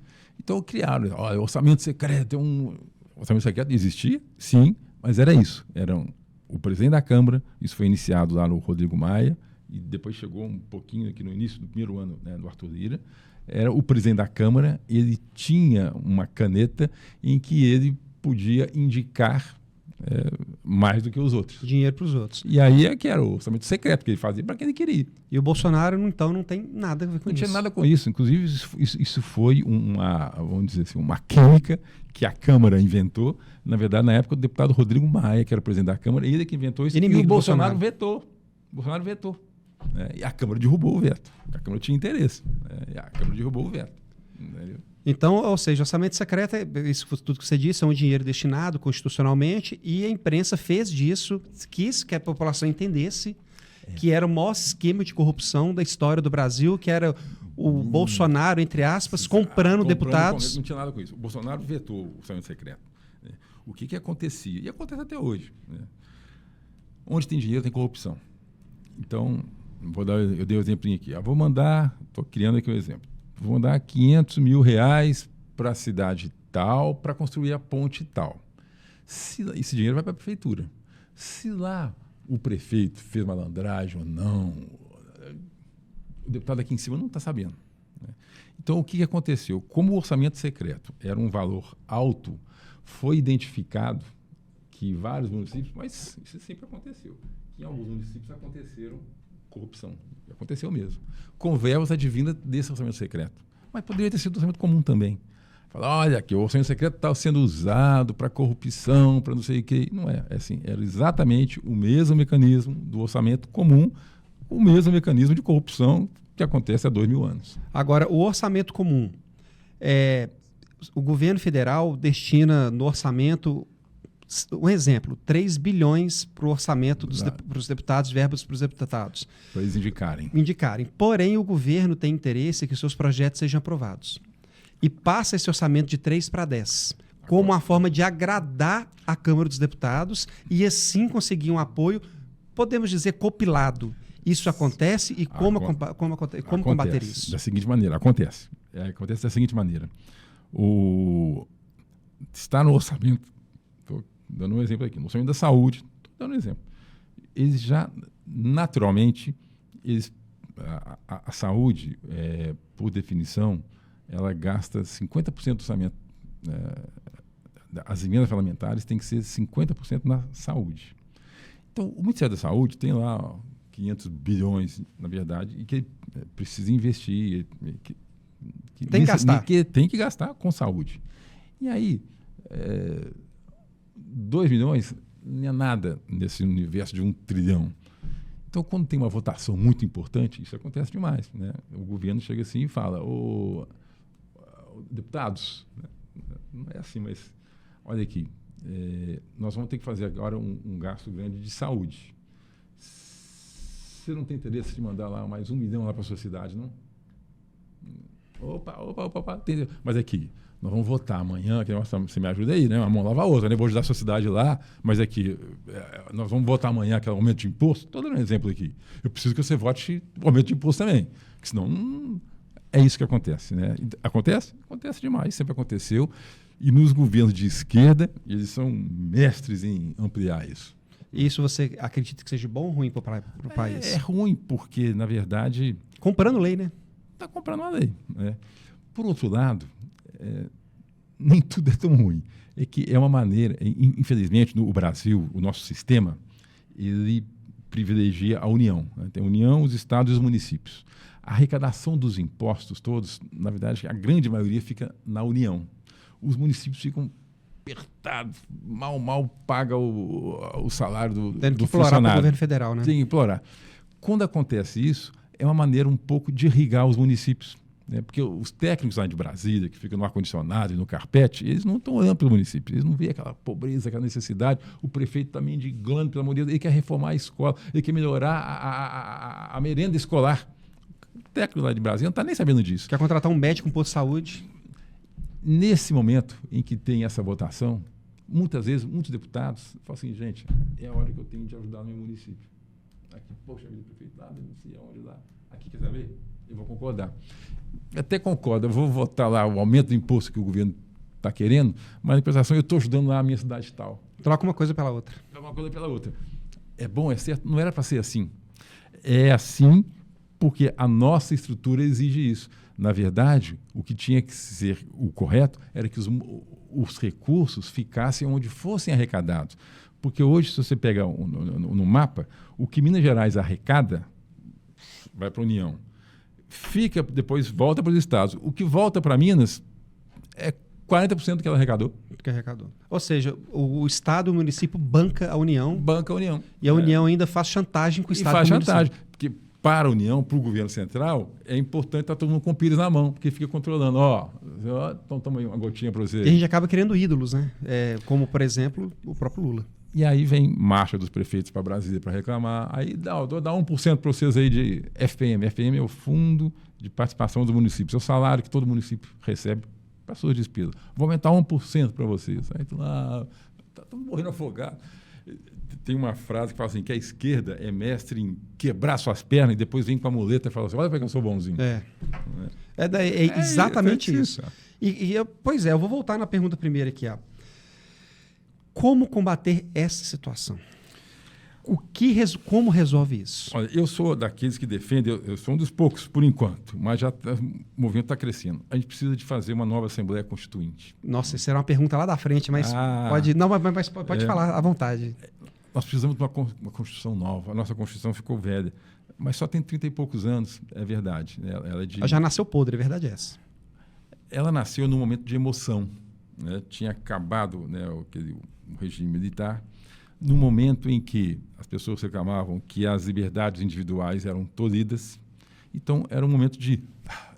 Então, criaram, orçamento secreto. O orçamento secreto existia, sim, mas era isso. Era o presidente da Câmara, isso foi iniciado lá no Rodrigo Maia, e depois chegou um pouquinho aqui no início do primeiro ano, né, do Arthur Lira. Era o presidente da Câmara, ele tinha uma caneta em que ele podia indicar mais do que os outros. Dinheiro para os outros. E aí é que era o orçamento secreto que ele fazia para quem ele queria. E o Bolsonaro, então, não tem nada a ver com isso. Não tinha nada com isso. Inclusive, isso foi vamos dizer assim, uma química que a Câmara inventou. Na verdade, na época, o deputado Rodrigo Maia, que era o presidente da Câmara, ele que inventou isso. Inimigo e o Bolsonaro vetou. O Bolsonaro vetou. E a Câmara derrubou o veto. A Câmara tinha interesse. E a Câmara derrubou o veto. Entendeu? Então, ou seja, orçamento secreto, isso tudo que você disse, é um dinheiro destinado constitucionalmente, e a imprensa fez disso, quis que a população entendesse que era o maior esquema de corrupção da história do Brasil, que era o Bolsonaro, entre aspas, comprando deputados. Não tinha nada com isso. O Bolsonaro vetou o orçamento secreto. Né? O que acontecia? E acontece até hoje. Né? Onde tem dinheiro, tem corrupção. Então, eu dei um exemplinho aqui. Vou mandar, estou criando aqui um exemplo. Vou mandar 500 mil reais para a cidade tal, para construir a ponte tal. Esse dinheiro vai para a prefeitura. Se lá o prefeito fez malandragem ou não, o deputado aqui em cima não está sabendo. Né? Então, o que aconteceu? Como o orçamento secreto era um valor alto, foi identificado que vários municípios, mas isso sempre aconteceu, que em alguns municípios aconteceram corrupção. Aconteceu mesmo. Com verbas advindas desse orçamento secreto. Mas poderia ter sido orçamento comum também. Falar, olha, aqui o orçamento secreto está sendo usado para corrupção, para não sei o quê. Não é. É assim, era exatamente o mesmo mecanismo do orçamento comum, o mesmo mecanismo de corrupção que acontece há 2000 anos. Agora, o orçamento comum. O governo federal destina no orçamento... Um exemplo, 3 bilhões para o orçamento para os deputados, verbas para os deputados. Para eles indicarem. Porém, o governo tem interesse que seus projetos sejam aprovados. e passa esse orçamento de 3 para 10, como uma forma de agradar a Câmara dos Deputados e assim conseguir um apoio, podemos dizer, copilado. Isso acontece e como combater isso? Da seguinte maneira, acontece da seguinte maneira. Está no orçamento, estou dando um exemplo aqui, no orçamento da saúde, estou dando um exemplo. Eles já, naturalmente, a saúde, por definição, ela gasta 50% do orçamento. As emendas parlamentares têm que ser 50% na saúde. Então, o Ministério da Saúde tem lá 500 bilhões, na verdade, e que precisa investir. Tem que gastar. Tem que gastar com saúde. E aí, 2 milhões não é nada nesse universo de 1 trilhão. Então, quando tem uma votação muito importante, isso acontece demais, né? O governo chega assim e fala, deputados, né? Não é assim, mas olha aqui, nós vamos ter que fazer agora um gasto grande de saúde. Você não tem interesse de mandar lá mais 1 milhão lá para a sua cidade, não? Opa, entendeu? Mas aqui, nós vamos votar amanhã, que você me ajuda aí, né? Uma mão lava a outra, né? Vou ajudar a sua cidade lá, mas aqui, nós vamos votar amanhã aquele aumento de imposto. Estou dando um exemplo aqui. Eu preciso que você vote o aumento de imposto também, porque senão é isso que acontece, né? Acontece? Acontece demais, sempre aconteceu. E nos governos de esquerda, eles são mestres em ampliar isso. Isso você acredita que seja bom ou ruim para o país? É ruim, porque, na verdade... Comprando lei, né? Está comprando uma lei, né? Por outro lado, nem tudo é tão ruim. É que é uma maneira... Infelizmente, no Brasil, o nosso sistema, ele privilegia a União, né? Tem a União, os estados e os municípios. A arrecadação dos impostos todos, na verdade, a grande maioria fica na União. Os municípios ficam apertados, mal paga o salário do funcionário. Tem que implorar para o governo federal, né? Tem que implorar. Quando acontece isso, é uma maneira um pouco de irrigar os municípios, né? Porque os técnicos lá de Brasília, que ficam no ar-condicionado e no carpete, eles não estão olhando para os municípios, eles não veem aquela pobreza, aquela necessidade. O prefeito está mendigando, pelo amor de Deus, ele quer reformar a escola, ele quer melhorar a merenda escolar. O técnico lá de Brasília não está nem sabendo disso. Quer contratar um médico, um posto de saúde? Nesse momento em que tem essa votação, muitas vezes, muitos deputados falam assim, gente, é a hora que eu tenho de ajudar no meu município. Aqui, poxa vida, prefeito lá, não sei aonde lá. Aqui, quer saber? Eu vou concordar. Até concordo, eu vou votar lá o aumento do imposto que o governo está querendo, mas na compensação eu estou ajudando lá a minha cidade tal. Troca uma coisa pela outra. Troca uma coisa pela outra. É bom, é certo? Não era para ser assim. É assim porque a nossa estrutura exige isso. Na verdade, o que tinha que ser o correto era que os recursos ficassem onde fossem arrecadados. Porque hoje, se você pegar no mapa, o que Minas Gerais arrecada vai para a União. Depois volta para os estados. O que volta para Minas é 40% do que ela arrecadou. Ou seja, o estado e o município banca a União. Banca a União. E a União ainda faz chantagem com o estado e faz e o município. chantagem. Porque para a União, para o governo central, é importante estar todo mundo com o pires na mão, porque fica controlando. Então toma aí uma gotinha para você. E a gente acaba criando ídolos, né? Como, por exemplo, o próprio Lula. E aí vem marcha dos prefeitos para Brasília para reclamar. Aí dá 1% para vocês aí de FPM. FPM é o Fundo de Participação dos Municípios. É o salário que todo município recebe para suas despesas. Vou aumentar 1% para vocês. Aí tu lá, estamos morrendo afogado. Tem uma frase que fala assim, que a esquerda é mestre em quebrar suas pernas e depois vem com a muleta e fala assim, olha para que eu sou bonzinho. É exatamente isso. Pois é, eu vou voltar na pergunta primeira aqui. Como combater essa situação? Como resolve isso? Olha, eu sou daqueles que defendem, eu sou um dos poucos, por enquanto, mas o movimento está crescendo. A gente precisa de fazer uma nova Assembleia Constituinte. Nossa, isso era uma pergunta lá da frente, mas pode falar à vontade. Nós precisamos de uma Constituição nova. A nossa Constituição ficou velha, mas só tem 30 e poucos anos, é verdade. Ela já nasceu podre, é verdade essa. Ela nasceu num momento de emoção, né? Tinha acabado, né, o regime militar, no momento em que as pessoas reclamavam que as liberdades individuais eram tolhidas. Então, era um momento de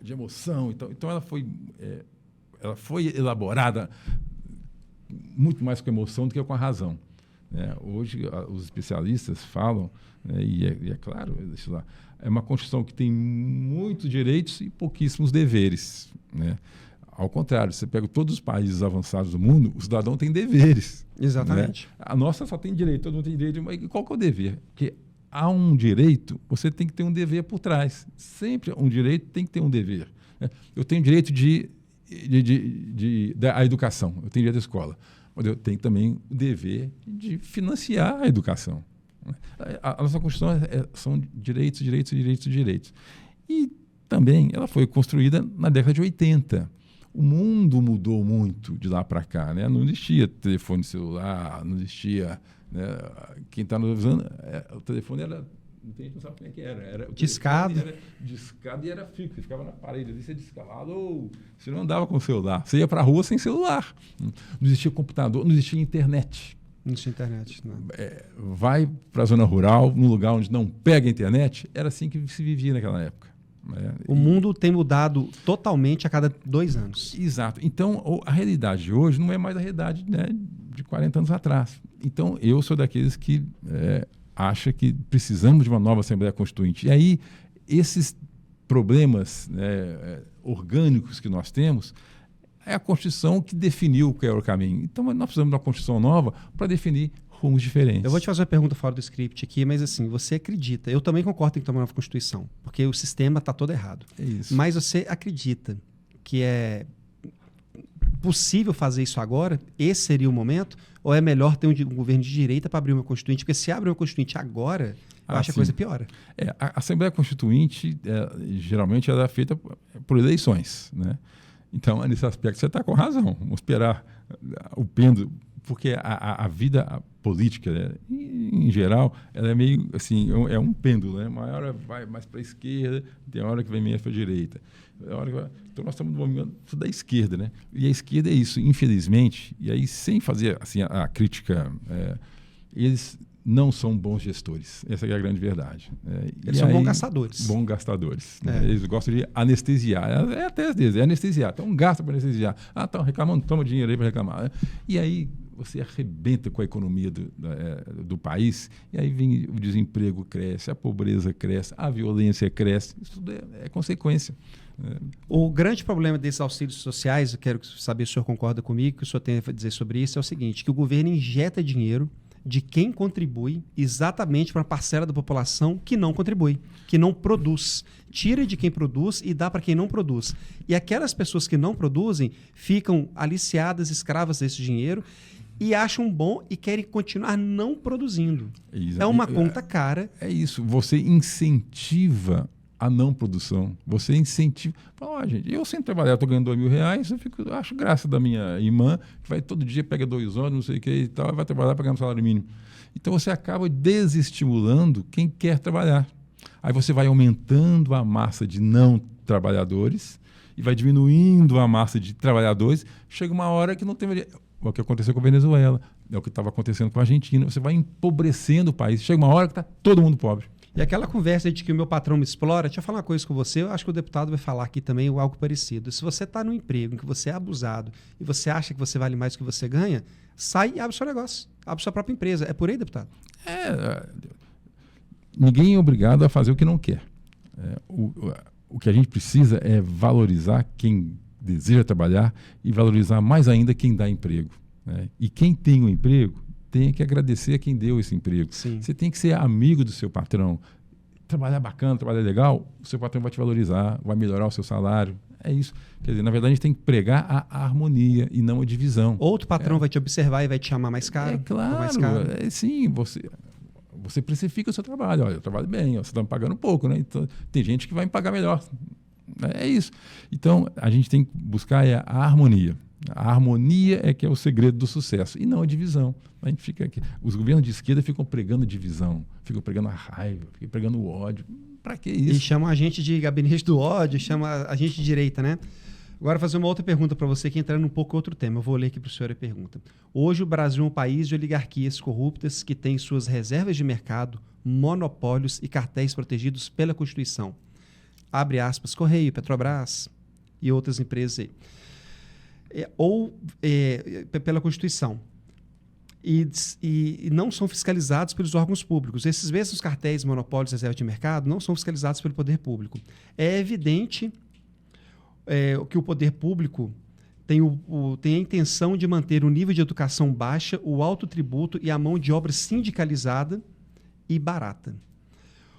emoção. Então ela foi elaborada muito mais com emoção do que com a razão. Hoje, os especialistas falam, né, e é claro, é uma Constituição que tem muitos direitos e pouquíssimos deveres, né? Ao contrário, você pega todos os países avançados do mundo, o cidadão tem deveres. Exatamente. Né? A nossa só tem direito, todo mundo tem direito, mas qual que é o dever? Porque há um direito, você tem que ter um dever por trás. Sempre um direito tem que ter um dever. Né? Eu tenho direito da educação, eu tenho direito à escola, mas eu tenho também o dever de financiar a educação. A nossa Constituição são direitos, direitos, direitos, direitos. E também ela foi construída na década de 80. O mundo mudou muito de lá para cá, né? Não existia telefone celular, não existia... Né? Quem está nos usando, o telefone era... Não sabe como é que era. Discado. Era discado e era fixo. Você ficava na parede ali, você discava. Alô, você não andava com o celular. Você ia para a rua sem celular. Não existia computador, não existia internet. Não tinha internet, não. Vai para a zona rural, num lugar onde não pega internet, era assim que se vivia naquela época. O mundo tem mudado totalmente a cada 2 anos. Exato. Então, a realidade de hoje não é mais a realidade, né, de 40 anos atrás. Então, eu sou daqueles que acha que precisamos de uma nova Assembleia Constituinte. E aí, esses problemas, né, orgânicos que nós temos, é a Constituição que definiu qual é o caminho. Então, nós precisamos de uma Constituição nova para definir rumos diferentes. Eu vou te fazer uma pergunta fora do script aqui, mas assim, você acredita, eu também concordo que tem que tomar uma nova Constituição, porque o sistema está todo errado. É isso. Mas você acredita que é possível fazer isso agora? Esse seria o momento? Ou é melhor ter um governo de direita para abrir uma Constituinte? Porque se abre uma Constituinte agora, eu acho que a coisa piora. A Assembleia Constituinte, geralmente, ela é feita por eleições, né? Então, nesse aspecto, você está com razão. Vamos esperar o pêndulo, porque a vida política, né, em geral, ela é meio assim, é um pêndulo, né? Uma hora vai mais para a esquerda, tem hora que vem mais para a direita. Então, nós estamos no movimento da esquerda, né? E a esquerda é isso, infelizmente, e aí sem fazer assim, a crítica, eles não são bons gestores. Essa é a grande verdade. Eles são bons gastadores. Bons gastadores. Né? Eles gostam de anestesiar. É a tese deles, é anestesiar. Então, gasta para anestesiar. Estão reclamando, toma dinheiro aí para reclamar. E aí você arrebenta com a economia do país, e aí vem o desemprego cresce, a pobreza cresce, a violência cresce. Isso tudo é consequência. O grande problema desses auxílios sociais, eu quero saber se o senhor concorda comigo, o que o senhor tem a dizer sobre isso, é o seguinte, que o governo injeta dinheiro de quem contribui exatamente para uma parcela da população que não contribui, que não produz. Tira de quem produz e dá para quem não produz. E aquelas pessoas que não produzem ficam aliciadas, escravas desse dinheiro e acham bom e querem continuar não produzindo. É uma conta cara. É isso. Você incentiva a não produção. Você incentiva. Fala, gente, eu sem trabalhar, estou ganhando R$2.000, eu acho graça da minha irmã, que vai todo dia, pega 2 horas, não sei o que e tal, e vai trabalhar para ganhar um salário mínimo. Então você acaba desestimulando quem quer trabalhar. Aí você vai aumentando a massa de não trabalhadores e vai diminuindo a massa de trabalhadores. Chega uma hora que não tem... É o que aconteceu com a Venezuela, é o que estava acontecendo com a Argentina. Você vai empobrecendo o país. Chega uma hora que está todo mundo pobre. E aquela conversa de que o meu patrão me explora, deixa eu falar uma coisa com você, eu acho que o deputado vai falar aqui também algo parecido. Se você está num emprego em que você é abusado e você acha que você vale mais do que você ganha, sai e abre o seu negócio, abre sua própria empresa. É por aí, deputado? Ninguém é obrigado a fazer o que não quer. O que a gente precisa é valorizar quem deseja trabalhar e valorizar mais ainda quem dá emprego. Né? E quem tem um emprego, tem que agradecer a quem deu esse emprego. Sim. Você tem que ser amigo do seu patrão. Trabalhar bacana, trabalhar legal, o seu patrão vai te valorizar, vai melhorar o seu salário. É isso. Quer dizer, na verdade, a gente tem que pregar a harmonia e não a divisão. Outro patrão vai te observar e vai te chamar mais caro. É claro. Mais caro. Sim, você precifica o seu trabalho. Olha, eu trabalho bem, você está me pagando pouco, né? Então, tem gente que vai me pagar melhor. É isso. Então, a gente tem que buscar a harmonia. A harmonia é que é o segredo do sucesso, e não a divisão. A gente fica aqui. Os governos de esquerda ficam pregando divisão, ficam pregando a raiva, ficam pregando o ódio. Para que isso? E chamam a gente de gabinete do ódio, chamam a gente de direita, né? Agora, fazer uma outra pergunta para você, que entrando um pouco em outro tema. Eu vou ler aqui para o senhor a pergunta. Hoje, o Brasil é um país de oligarquias corruptas que tem suas reservas de mercado, monopólios e cartéis protegidos pela Constituição. Abre aspas, Correio, Petrobras e outras empresas aí. Pela Constituição. E não são fiscalizados pelos órgãos públicos. Esses mesmos cartéis, monopólios, reservas de mercado não são fiscalizados pelo poder público. É evidente que o poder público tem a intenção de manter o nível de educação baixa, o alto tributo e a mão de obra sindicalizada e barata.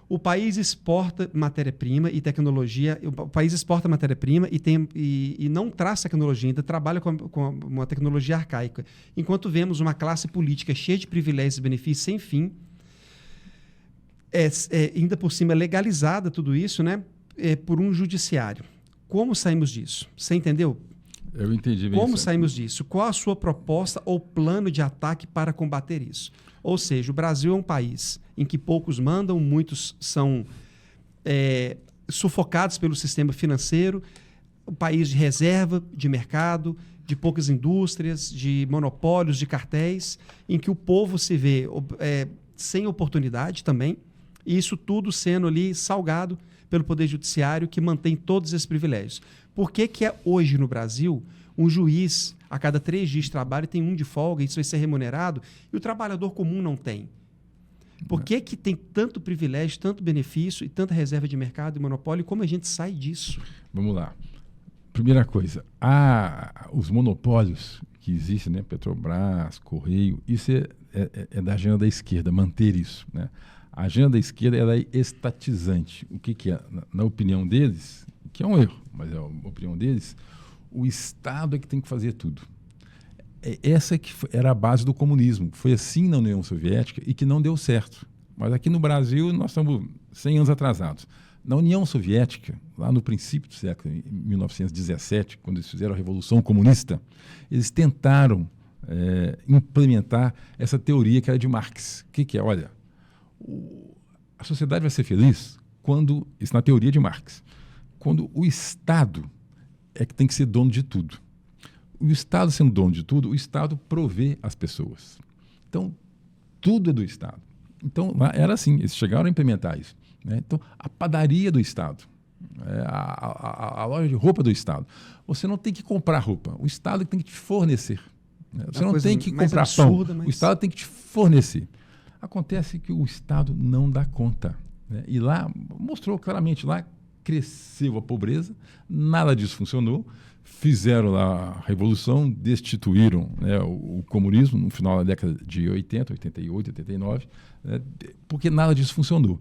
O país exporta matéria-prima e tecnologia. O país exporta matéria-prima e não traz tecnologia, ainda trabalha com uma tecnologia arcaica. Enquanto vemos uma classe política cheia de privilégios e benefícios sem fim, ainda por cima legalizada tudo isso, né, por um judiciário. Como saímos disso? Você entendeu? Eu entendi bem. Como saímos disso? Qual a sua proposta ou plano de ataque para combater isso? Ou seja, o Brasil é um país em que poucos mandam, muitos são sufocados pelo sistema financeiro, um país de reserva, de mercado, de poucas indústrias, de monopólios, de cartéis, em que o povo se vê sem oportunidade também, e isso tudo sendo ali salgado pelo Poder Judiciário, que mantém todos esses privilégios. Por que hoje no Brasil um juiz, a cada 3 dias de trabalho, tem um de folga, isso vai ser remunerado, e o trabalhador comum não tem? Por que tem tanto privilégio, tanto benefício e tanta reserva de mercado e monopólio? E como a gente sai disso? Vamos lá. Primeira coisa, os monopólios que existem, né? Petrobras, Correio, isso é da agenda da esquerda, manter isso, né? A agenda da esquerda ela é estatizante. O que é? Na opinião deles, que é um erro, mas é a opinião deles, o Estado é que tem que fazer tudo. Essa que era a base do comunismo. Foi assim na União Soviética e que não deu certo. Mas aqui no Brasil nós estamos 100 anos atrasados. Na União Soviética, lá no princípio do século, em 1917, quando eles fizeram a Revolução Comunista, eles tentaram implementar essa teoria que era de Marx. O que é? Olha, a sociedade vai ser feliz quando, isso na teoria de Marx, quando o Estado é que tem que ser dono de tudo. O Estado sendo dono de tudo, o Estado provê as pessoas. Então, tudo é do Estado. Então, lá era assim, eles chegaram a implementar isso, né? Então, a padaria do Estado, a loja de roupa do Estado. Você não tem que comprar roupa, o Estado tem que te fornecer. Né? Você não tem que comprar absurda, pão, o Estado tem que te fornecer. Acontece que o Estado não dá conta, né? E lá, mostrou claramente, lá cresceu a pobreza, nada disso funcionou, fizeram lá a revolução, destituíram, né, o comunismo no final da década de 80, 88, 89, né, porque nada disso funcionou.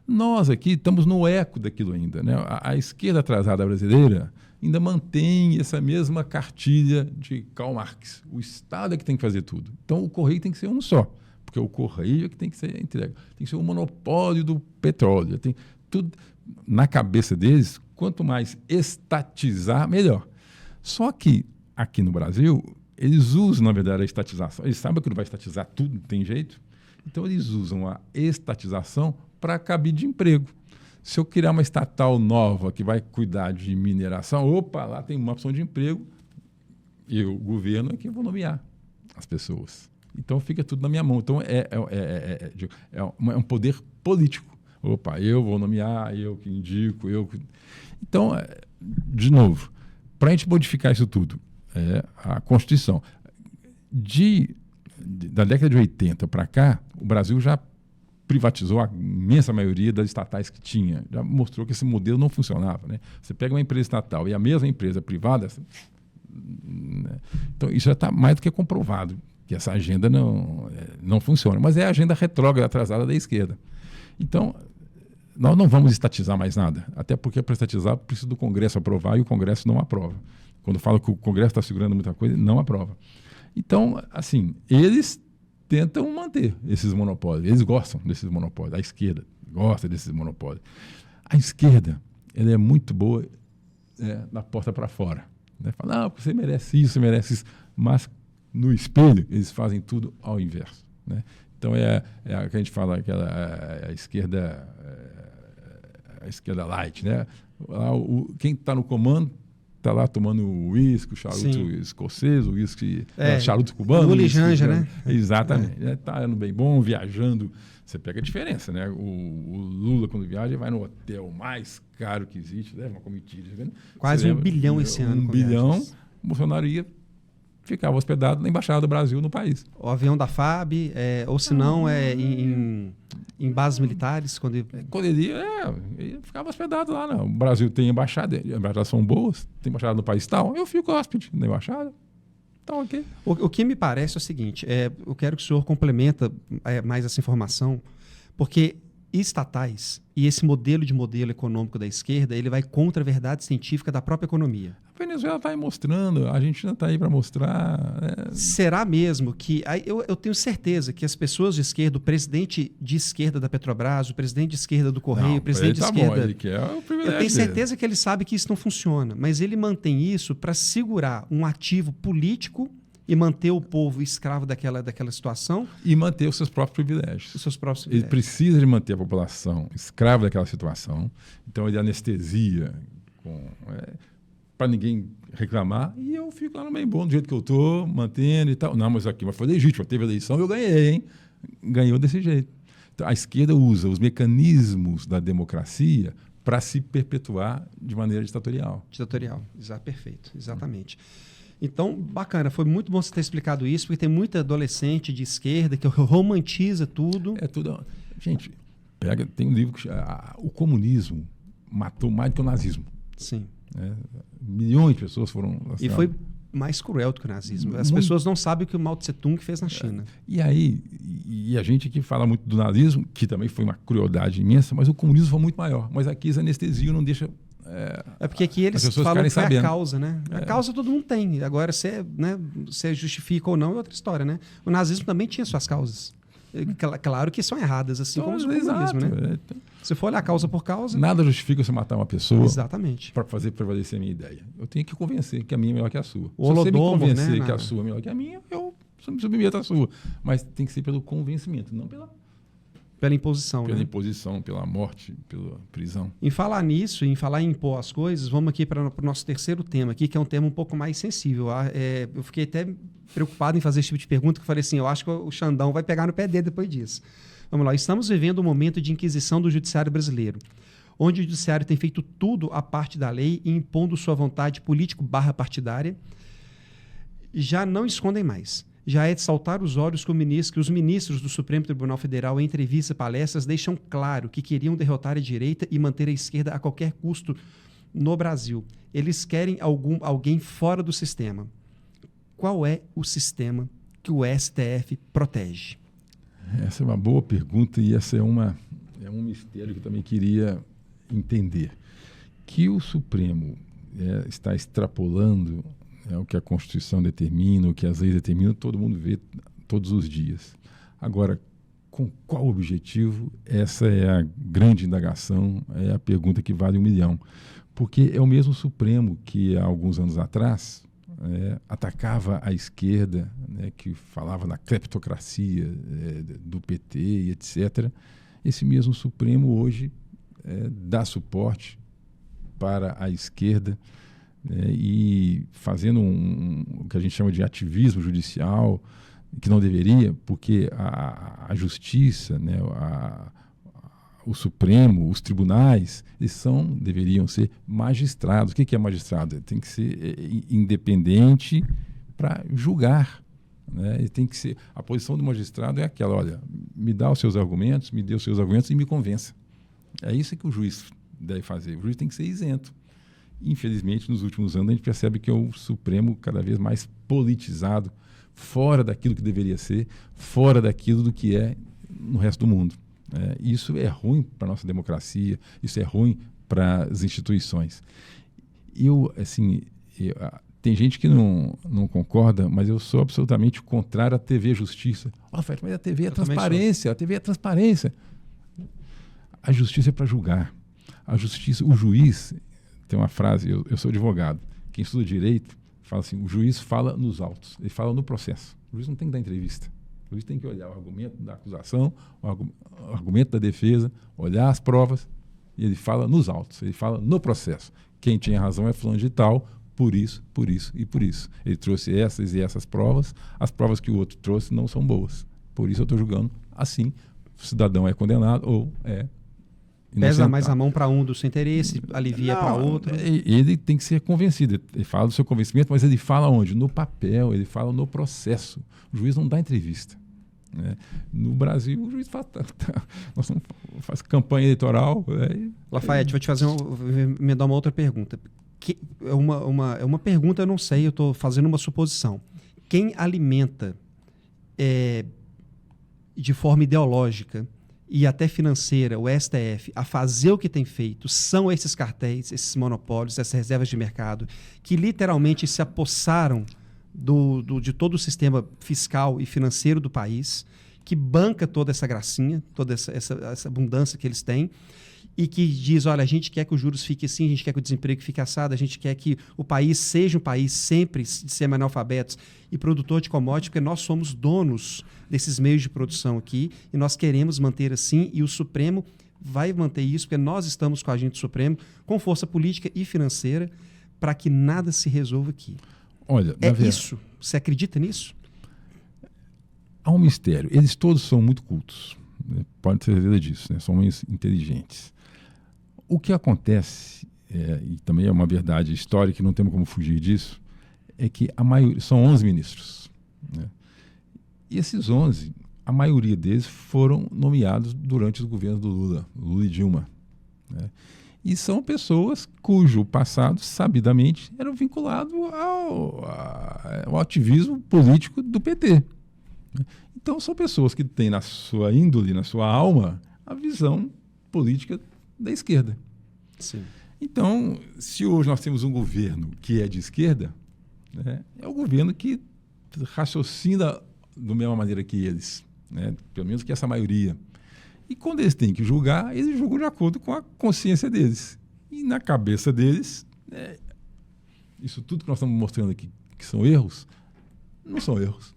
Nós aqui estamos no eco daquilo ainda, né? A esquerda atrasada brasileira ainda mantém essa mesma cartilha de Karl Marx. O Estado é que tem que fazer tudo. Então o Correio tem que ser um só, porque o Correio é que tem que ser entregue. Tem que ser o monopólio do petróleo. Tem tudo na cabeça deles, quanto mais estatizar, melhor. Só que aqui no Brasil, eles usam, na verdade, a estatização. Eles sabem que não vai estatizar tudo, não tem jeito. Então, eles usam a estatização para cabide de emprego. Se eu criar uma estatal nova que vai cuidar de mineração, opa, lá tem uma opção de emprego, e o governo é que vou nomear as pessoas. Então, fica tudo na minha mão. Então, é um poder político. Opa, eu vou nomear, eu que indico, eu que... Então, de novo, para a gente modificar isso tudo, a Constituição, da década de 80 para cá, o Brasil já privatizou a imensa maioria das estatais que tinha. Já mostrou que esse modelo não funcionava, né? Você pega uma empresa estatal e a mesma empresa privada... né? Então, isso já está mais do que comprovado, que essa agenda não funciona. Mas é a agenda retrógrada, atrasada da esquerda. Então, nós não vamos estatizar mais nada, até porque para estatizar precisa do Congresso aprovar e o Congresso não aprova. Quando fala que o Congresso está segurando muita coisa, não aprova. Então, assim, eles tentam manter esses monopólios, eles gostam desses monopólios, a esquerda gosta desses monopólios. A esquerda, ela é muito boa da porta para fora. Né? Fala, não, você merece isso, mas no espelho eles fazem tudo ao inverso. Né? Então, é a que a gente fala, a esquerda light, né? Quem está no comando está lá tomando uísque, charuto escocês, uísque, charuto cubano. Lula e Janja, né? Exatamente. Está no bem bom, viajando. Você pega a diferença, né? O Lula, quando viaja, vai no hotel mais caro que existe, leva uma comitiva. Quase 1 bilhão esse ano. 1 bilhão, o Bolsonaro ia ficava hospedado na Embaixada do Brasil no país. O avião da FAB, ou se não, em bases militares. Quando ele ficava hospedado lá. Não. O Brasil tem embaixada, as embaixadas são boas, tem embaixada no país tal, eu fico hóspede na embaixada. Então, okay. O que me parece é o seguinte, eu quero que o senhor complementa mais essa informação, porque estatais e esse modelo econômico da esquerda, ele vai contra a verdade científica da própria economia. A Venezuela está aí mostrando, a Argentina está aí para mostrar. Será mesmo que... Eu tenho certeza que as pessoas de esquerda, o presidente de esquerda da Petrobras, o presidente de esquerda do Correio, o presidente de esquerda... Bom, ele quer o privilégio eu tenho certeza que ele sabe que isso não funciona, mas ele mantém isso para segurar um ativo político e manter o povo escravo daquela situação. E manter os seus próprios privilégios. Os seus próprios privilégios. Ele precisa de manter a população escrava daquela situação. Então, ele anestesia para ninguém reclamar. E eu fico lá no meio bom, do jeito que eu estou, mantendo e tal. Não, mas foi legítimo. Teve eleição, eu ganhei, hein? Ganhou desse jeito. Então, a esquerda usa os mecanismos da democracia para se perpetuar de maneira ditatorial. Perfeito. Exatamente. Então, bacana, foi muito bom você ter explicado isso, porque tem muita adolescente de esquerda que romantiza tudo. Gente, tem um livro que o comunismo matou mais do que o nazismo. Sim. Milhões de pessoas foram... E foi mais cruel do que o nazismo. As pessoas não sabem o que o Mao Tse Tung fez na China. E a gente aqui fala muito do nazismo, que também foi uma crueldade imensa, mas o comunismo foi muito maior. Mas aqui esse anestesio não deixa... porque aqui eles falam que foi a causa, né? A causa todo mundo tem. Agora, se justifica ou não é outra história, né? O nazismo também tinha suas causas. Claro que são erradas, assim como o comunismo, né? Se for olhar causa por causa... Nada justifica você matar uma pessoa. Exatamente. Para fazer prevalecer a minha ideia. Eu tenho que convencer que a minha é melhor que a sua. O Holodomor, se você me convencer que a sua é melhor que a minha, eu me submeto à sua. Mas tem que ser pelo convencimento, não pela imposição. Pela imposição, pela morte, pela prisão. Em falar nisso, em falar em impor as coisas, vamos aqui para o nosso terceiro tema aqui, que é um tema um pouco mais sensível. Eu fiquei até preocupado em fazer esse tipo de pergunta, que eu falei assim, eu acho que o Xandão vai pegar no pé dele depois disso. Vamos lá, estamos vivendo um momento de inquisição do judiciário brasileiro, onde o judiciário tem feito tudo à parte da lei e impondo sua vontade político/partidária, já não escondem mais. Já é de saltar os olhos que os ministros do Supremo Tribunal Federal, em entrevistas e palestras, deixam claro que queriam derrotar a direita e manter a esquerda a qualquer custo no Brasil. Eles querem alguém fora do sistema. Qual é o sistema que o STF protege? Essa é uma boa pergunta e essa é um mistério que eu também queria entender. Que o Supremo está extrapolando o que a Constituição determina, o que as leis determinam, todo mundo vê todos os dias. Agora, com qual objetivo? Essa é a grande indagação, é a pergunta que vale 1 milhão. Porque é o mesmo Supremo que, há alguns anos atrás, atacava a esquerda, que falava na cleptocracia do PT e etc. Esse mesmo Supremo hoje dá suporte para a esquerda, e fazendo o que a gente chama de ativismo judicial, que não deveria, porque a justiça, o Supremo, os tribunais, eles deveriam ser magistrados. O que é magistrado? Tem que ser independente para julgar. Ele tem que ser, a posição do magistrado é aquela, olha, me dá os seus argumentos, me dê os seus argumentos e me convença. É isso que o juiz deve fazer. O juiz tem que ser isento. Infelizmente, nos últimos anos, a gente percebe que é o Supremo cada vez mais politizado, fora daquilo que deveria ser, fora daquilo do que é no resto do mundo. Isso é ruim para a nossa democracia, isso é ruim para as instituições. Tem gente que não concorda, mas eu sou absolutamente contrário à TV Justiça. Fred, mas a TV é transparência, a TV é transparência. A justiça é para julgar. A justiça, o juiz... Tem uma frase, eu sou advogado, quem estuda direito fala assim, o juiz fala nos autos, ele fala no processo. O juiz não tem que dar entrevista. O juiz tem que olhar o argumento da acusação, o argumento da defesa, olhar as provas, e ele fala nos autos, ele fala no processo. Quem tinha razão é fulano de tal, por isso e por isso. Ele trouxe essas e essas provas, as provas que o outro trouxe não são boas. Por isso eu estou julgando assim, o cidadão é condenado ou é Pesa mais a mão para um do seu interesse, alivia para outro. Ele tem que ser convencido. Ele fala do seu convencimento, mas ele fala onde? No papel, ele fala no processo. O juiz não dá entrevista. Né? No Brasil, o juiz faz campanha eleitoral. Lafayette, vou te fazer me dar uma outra pergunta. É uma pergunta, eu não sei, eu estou fazendo uma suposição. Quem alimenta de forma ideológica e até financeira o STF a fazer o que tem feito são esses cartéis, esses monopólios, essas reservas de mercado que literalmente se apossaram de todo o sistema fiscal e financeiro do país, que banca toda essa gracinha, toda essa abundância que eles têm, e que diz, olha, a gente quer que os juros fiquem assim, a gente quer que o desemprego fique assado, a gente quer que o país seja um país sempre de semi-analfabetos e produtor de commodities, porque nós somos donos desses meios de produção aqui e nós queremos manter assim, e o Supremo vai manter isso, porque nós estamos com a agente do Supremo, com força política e financeira, para que nada se resolva aqui. Olha, isso? Você acredita nisso? Há um mistério. Eles todos são muito cultos. Né? Pode ter certeza disso. Né? São homens inteligentes. O que acontece, e também é uma verdade histórica, não temos como fugir disso, é que a maioria, são 11 ministros. Né? E esses 11, a maioria deles foram nomeados durante os governos do Lula e Dilma. Né? E são pessoas cujo passado, sabidamente, era vinculado ao ativismo político do PT. Então, são pessoas que têm na sua índole, na sua alma, a visão política da esquerda. Sim. Então, se hoje nós temos um governo que é de esquerda, né, é o governo que raciocina da mesma maneira que eles, né, pelo menos que essa maioria. E quando eles têm que julgar, eles julgam de acordo com a consciência deles. E na cabeça deles, isso tudo que nós estamos mostrando aqui, que são erros, não são erros.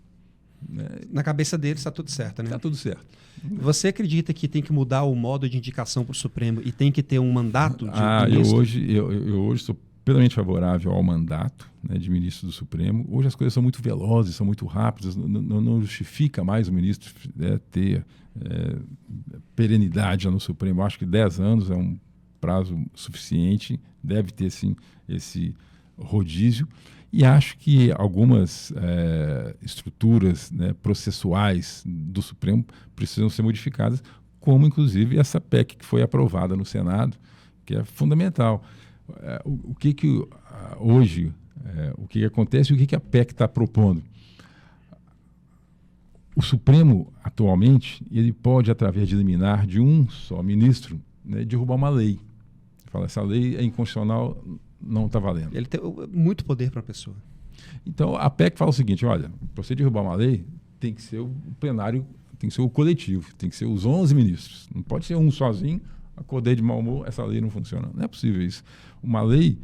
Né? Na cabeça deles está tudo certo, né? Está tudo certo. Você acredita que tem que mudar o modo de indicação para o Supremo e tem que ter um mandato de ministro? Eu hoje sou plenamente favorável ao mandato, né, de ministro do Supremo. Hoje as coisas são muito velozes, são muito rápidas, não justifica mais o ministro ter perenidade no Supremo. Eu acho que 10 anos é um prazo suficiente, deve ter sim esse rodízio. E acho que algumas estruturas, né, processuais do Supremo precisam ser modificadas, como inclusive essa PEC que foi aprovada no Senado, que é fundamental. O que hoje, o que acontece e o que a PEC está propondo? O Supremo, atualmente, ele pode, através de liminar de um só ministro, né, derrubar uma lei. Fala, essa lei é inconstitucional, não está valendo. Ele tem muito poder para a pessoa. Então, a PEC fala o seguinte, olha, para você derrubar uma lei, tem que ser o plenário, tem que ser o coletivo, tem que ser os 11 ministros. Não pode ser um sozinho, acordei de mau humor, essa lei não funciona. Não é possível isso. Uma lei,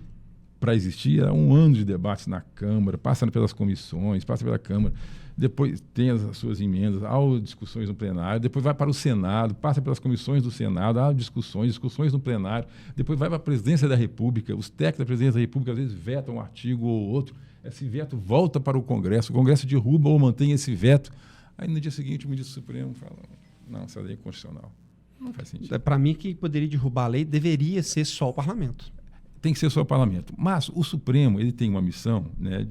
para existir, é um ano de debates na Câmara, passa pelas comissões, passa pela Câmara, depois tem as suas emendas, há discussões no plenário, depois vai para o Senado, passa pelas comissões do Senado, há discussões no plenário, depois vai para a Presidência da República, os técnicos da Presidência da República às vezes vetam um artigo ou outro, esse veto volta para o Congresso derruba ou mantém esse veto, aí no dia seguinte o ministro Supremo fala, não, essa lei é constitucional. Não faz sentido. Para mim, que poderia derrubar a lei deveria ser só o parlamento. Tem que ser só o parlamento. Mas o Supremo ele tem uma missão, né,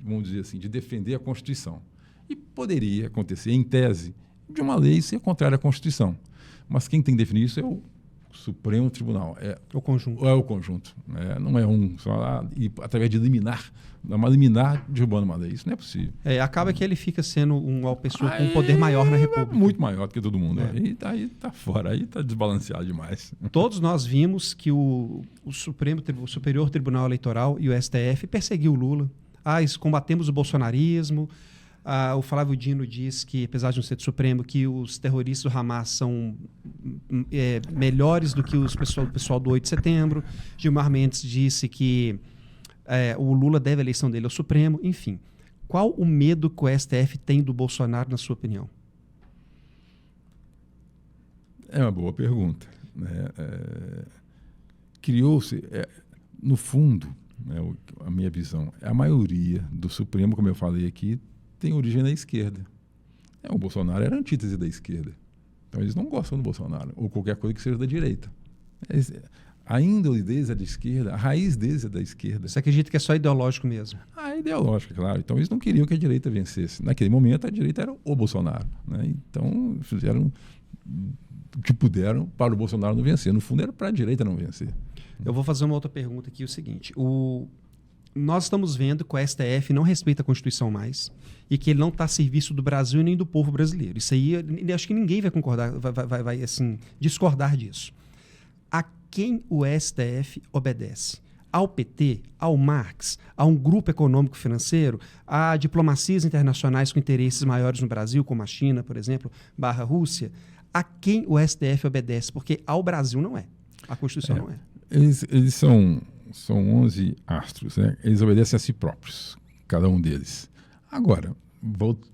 vamos dizer assim, de defender a Constituição. E poderia acontecer, em tese, de uma lei ser contrária à Constituição. Mas quem tem que definir isso é o Supremo Tribunal. É o conjunto. É o conjunto. Não é um só lá, e através de liminar, uma liminar derrubando uma lei. Isso não é possível. Acaba que ele fica sendo uma pessoa com um poder maior na República. Muito maior do que todo mundo. Aí está fora, aí está desbalanceado demais. Todos nós vimos que o Superior Tribunal Eleitoral e o STF perseguiu o Lula. Combatemos o bolsonarismo. O Flávio Dino diz que, apesar de não ser do Supremo, que os terroristas do Hamas são melhores do que o pessoal do 8 de setembro. Gilmar Mendes disse que o Lula deve a eleição dele ao Supremo. Enfim, qual o medo que o STF tem do Bolsonaro, na sua opinião? É uma boa pergunta. Né? Criou-se, no fundo, a minha visão, a maioria do Supremo, como eu falei aqui, tem origem na esquerda. O Bolsonaro era a antítese da esquerda. Então, eles não gostam do Bolsonaro, ou qualquer coisa que seja da direita. A índole deles é da esquerda, a raiz deles é da esquerda. Você acredita que é só ideológico mesmo? Ah, é ideológico, claro. Então, eles não queriam que a direita vencesse. Naquele momento, a direita era o Bolsonaro, né? Então, fizeram o que puderam para o Bolsonaro não vencer. No fundo, era para a direita não vencer. Eu vou fazer uma outra pergunta aqui, o seguinte. Nós estamos vendo que o STF não respeita a Constituição mais e que ele não está a serviço do Brasil nem do povo brasileiro. Isso aí, acho que ninguém vai concordar, vai assim, discordar disso. A quem o STF obedece? Ao PT, ao Marx, a um grupo econômico financeiro, a diplomacias internacionais com interesses maiores no Brasil, como a China, por exemplo, / Rússia? A quem o STF obedece? Porque ao Brasil não é. A Constituição não é. Eles são 11 astros, né? Eles obedecem a si próprios, cada um deles. Agora, volto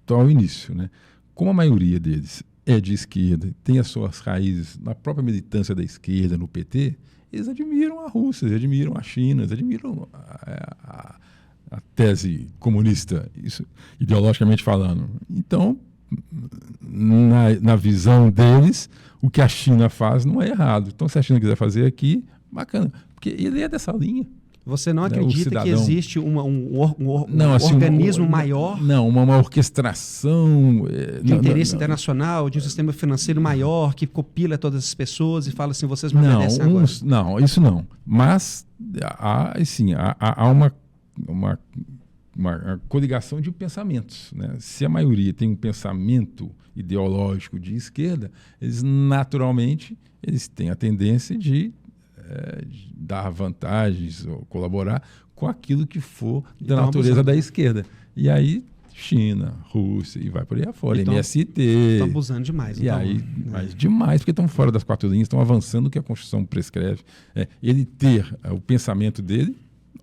ao início, né? Como a maioria deles é de esquerda, tem as suas raízes na própria militância da esquerda, no PT, eles admiram a Rússia, eles admiram a China, eles admiram a tese comunista, isso, ideologicamente falando. Então, na visão deles, o que a China faz não é errado. Então, se a China quiser fazer aqui, bacana. Porque ele é dessa linha. Você não acredita que existe um assim, organismo maior? Não, uma orquestração de interesse internacional, de um sistema financeiro maior que copila todas as pessoas e fala assim, vocês me obedecem agora. Não, isso não. Mas há uma coligação de pensamentos, né? Se a maioria tem um pensamento ideológico de esquerda, eles naturalmente têm a tendência de dar vantagens ou colaborar com aquilo que for da natureza da esquerda. E aí, China, Rússia, e vai por aí afora, MST. Estão abusando demais. E aí, mas demais, porque estão fora das quatro linhas, estão avançando o que a Constituição prescreve. Ele ter o pensamento dele,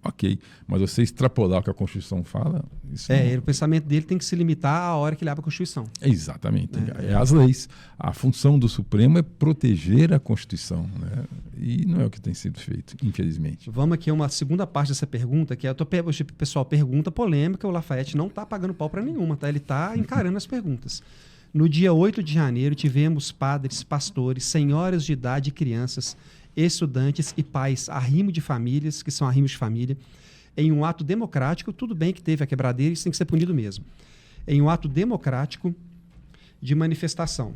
ok, mas você extrapolar o que a Constituição fala... Isso o pensamento dele tem que se limitar à hora que ele abre a Constituição. Exatamente, é as leis. A função do Supremo é proteger a Constituição, né? E não é o que tem sido feito, infelizmente. Vamos aqui a uma segunda parte dessa pergunta, que é, pessoal, pergunta polêmica, o Lafayette não está pagando pau para nenhuma, tá? Ele está encarando as perguntas. No dia 8 de janeiro, tivemos padres, pastores, senhoras de idade e crianças, estudantes e pais, arrimo de famílias, que são arrimos de família, em um ato democrático, tudo bem que teve a quebradeira, isso tem que ser punido mesmo, em um ato democrático de manifestação,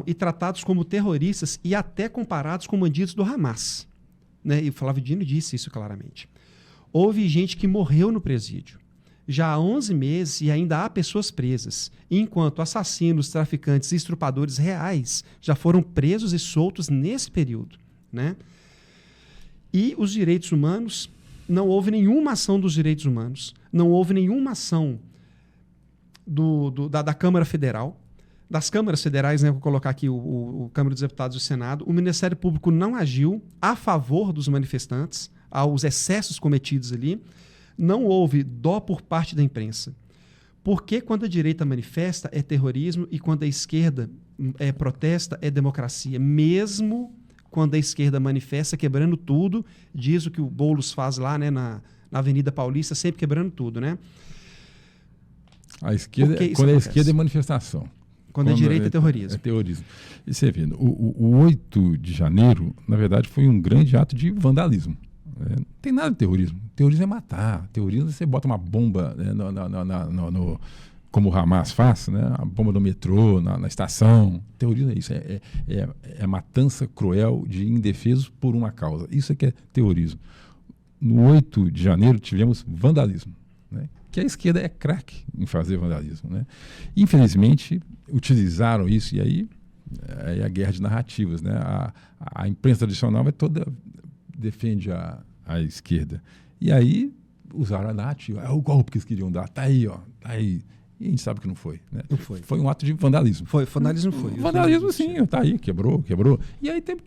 e tratados como terroristas e até comparados com bandidos do Hamas. Né? E o Flávio Dino disse isso claramente. Houve gente que morreu no presídio. Já há 11 meses e ainda há pessoas presas, enquanto assassinos, traficantes e estrupadores reais já foram presos e soltos nesse período. Né? E os direitos humanos, não houve nenhuma ação dos direitos humanos, não houve nenhuma ação da Câmara Federal, das câmaras federais, né, vou colocar aqui o Câmara dos Deputados e o Senado, o Ministério Público não agiu a favor dos manifestantes, aos excessos cometidos ali, não houve dó por parte da imprensa. Porque quando a direita manifesta é terrorismo e quando a esquerda protesta é democracia. Mesmo quando a esquerda manifesta quebrando tudo, diz o que o Boulos faz lá, né, na Avenida Paulista, sempre quebrando tudo. Né? A esquerda, quando a esquerda é manifestação. Quando a direita é terrorismo. É terrorismo. E você vê, o 8 de janeiro, na verdade, foi um grande ato de vandalismo. Não tem nada de terrorismo. Terrorismo é matar. Terrorismo é você bota uma bomba, né, como o Hamas faz, né, a bomba no metrô, na estação. Terrorismo é isso. É matança cruel de indefesos por uma causa. Isso é que é terrorismo. No 8 de janeiro tivemos vandalismo. Né, que a esquerda é craque em fazer vandalismo. Né? Infelizmente, utilizaram isso e aí é a guerra de narrativas. Né? A imprensa tradicional defende a esquerda. E aí usaram a narrativa. É o golpe que eles queriam dar. Tá aí, ó. Tá aí. E a gente sabe que não foi. Né? Não foi. Foi um ato de vandalismo. Vandalismo foi. Vandalismo sim. Tá aí. Quebrou. E aí temos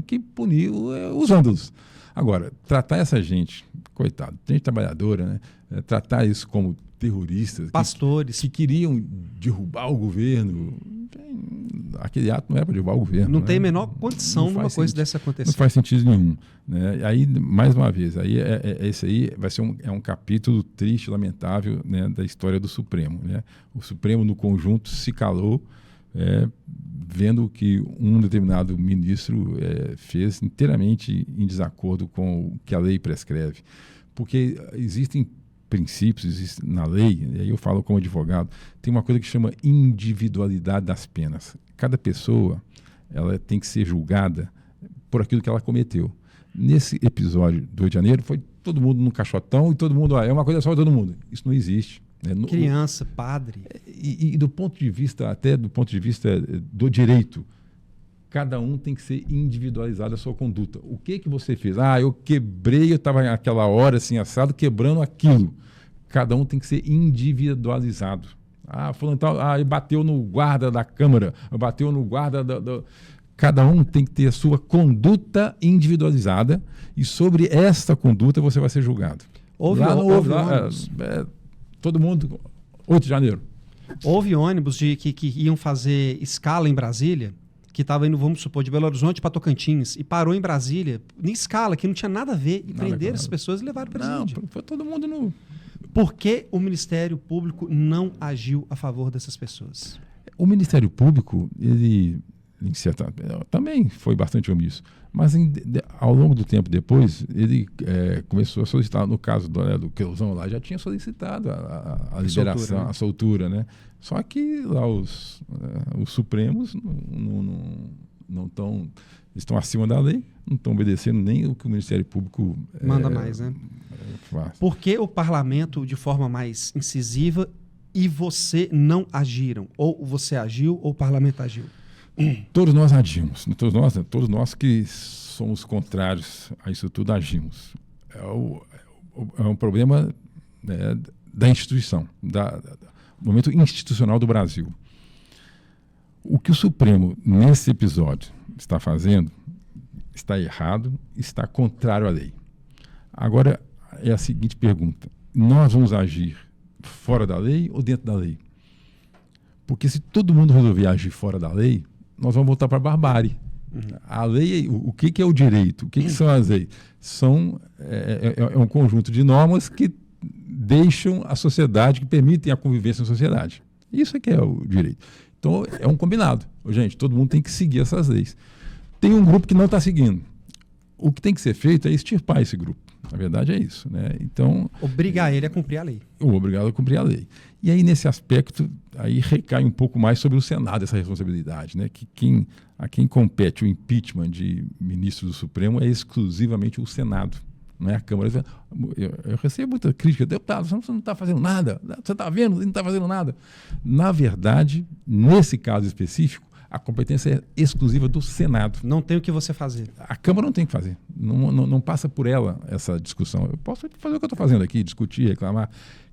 que punir os vândalos. Agora, tratar essa gente, coitado, gente trabalhadora, né? Tratar isso como terroristas, pastores que queriam derrubar o governo, aquele ato não é para derrubar o governo. Não né? tem a menor condição de uma coisa dessa Não acontecer. faz sentido nenhum. Né? Aí, mais uma vez, aí esse aí vai ser um capítulo triste, lamentável, né, da história do Supremo. Né? O Supremo, no conjunto, se calou, vendo que um determinado ministro fez inteiramente em desacordo com o que a lei prescreve. Porque existem princípios na lei, e aí eu falo como advogado, tem uma coisa que chama individualidade das penas. Cada pessoa ela tem que ser julgada por aquilo que ela cometeu. Nesse episódio do Rio de Janeiro, foi todo mundo num caixotão e todo mundo, é uma coisa só para todo mundo. Isso não existe. Né? Criança, padre. E do ponto de vista, até do ponto de vista do direito, cada um tem que ser individualizado a sua conduta. O que você fez? Eu quebrei, eu estava naquela hora assim, assado, quebrando aquilo. Cada um tem que ser individualizado. Fulano tal, ele bateu no guarda da Câmara, bateu no guarda Cada um tem que ter a sua conduta individualizada e sobre esta conduta você vai ser julgado. Houve ônibus. Todo mundo, 8 de janeiro. Houve ônibus que iam fazer escala em Brasília, que estava indo, vamos supor, de Belo Horizonte para Tocantins, e parou em Brasília, em escala, que não tinha nada a ver, e prenderam as pessoas e levaram para presídio. Não, foi todo mundo no... Por que o Ministério Público não agiu a favor dessas pessoas? O Ministério Público, ele também foi bastante omisso, mas ao longo do tempo depois, ele começou a solicitar, no caso do Queuzão lá, já tinha solicitado a liberação, soltura, né? A soltura, né? Só que lá os Supremos não estão acima da lei, não estão obedecendo nem o que o Ministério Público manda mais, né? Faz. Por que o parlamento, de forma mais incisiva, e você não agiram? Ou você agiu ou o parlamento agiu? Todos nós agimos. Todos nós que somos contrários a isso tudo agimos. É um problema da instituição, do momento institucional do Brasil. O que o Supremo, nesse episódio, está fazendo, está errado, está contrário à lei. Agora, é a seguinte pergunta: nós vamos agir fora da lei ou dentro da lei? Porque se todo mundo resolver agir fora da lei, nós vamos voltar para a barbárie. A lei, o que é o direito? O que são as leis? É um conjunto de normas que deixam a sociedade, que permitem a convivência na sociedade. Isso é que é o direito. Então, é um combinado. Gente, todo mundo tem que seguir essas leis. Tem um grupo que não está seguindo. O que tem que ser feito é extirpar esse grupo. Na verdade é isso, né? Então, obrigar ele a cumprir a lei. Obrigado a cumprir a lei. E aí, nesse aspecto, aí recai um pouco mais sobre o Senado essa responsabilidade, né? Que a quem compete o impeachment de ministro do Supremo é exclusivamente o Senado, não é a Câmara. Eu recebo muita crítica: deputado, você não está fazendo nada, você está vendo, não está fazendo nada. Na verdade, nesse caso específico, a competência é exclusiva do Senado. Não tem o que você fazer. A Câmara não tem o que fazer. Não passa por ela essa discussão. Eu posso fazer o que eu estou fazendo aqui, discutir, reclamar.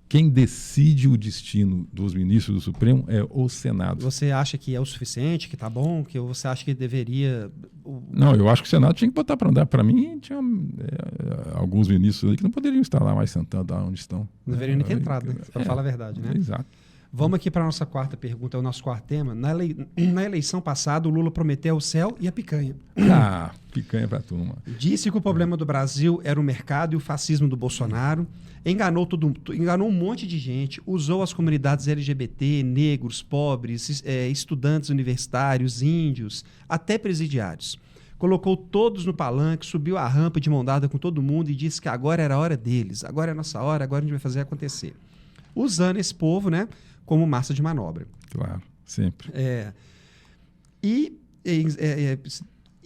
Quem decide o destino dos ministros do Supremo é o Senado. Você acha que é o suficiente, que está bom, que você acha que deveria... Não, eu acho que o Senado tinha que botar para andar. Para mim, tinha alguns ministros ali que não poderiam estar lá mais sentados lá onde estão. Não deveriam nem ter entrado, né? Para falar a verdade, né? Exato. Vamos aqui para a nossa quarta pergunta, é o nosso quarto tema. Na eleição passada, o Lula prometeu o céu e a picanha. Picanha para a turma. Disse que o problema do Brasil era o mercado e o fascismo do Bolsonaro. Enganou um monte de gente, usou as comunidades LGBT, negros, pobres, estudantes universitários, índios, até presidiários. Colocou todos no palanque, subiu a rampa de mão dada com todo mundo e disse que agora era a hora deles, agora é a nossa hora, agora a gente vai fazer acontecer. Usando esse povo, né, como massa de manobra. Claro, sempre. E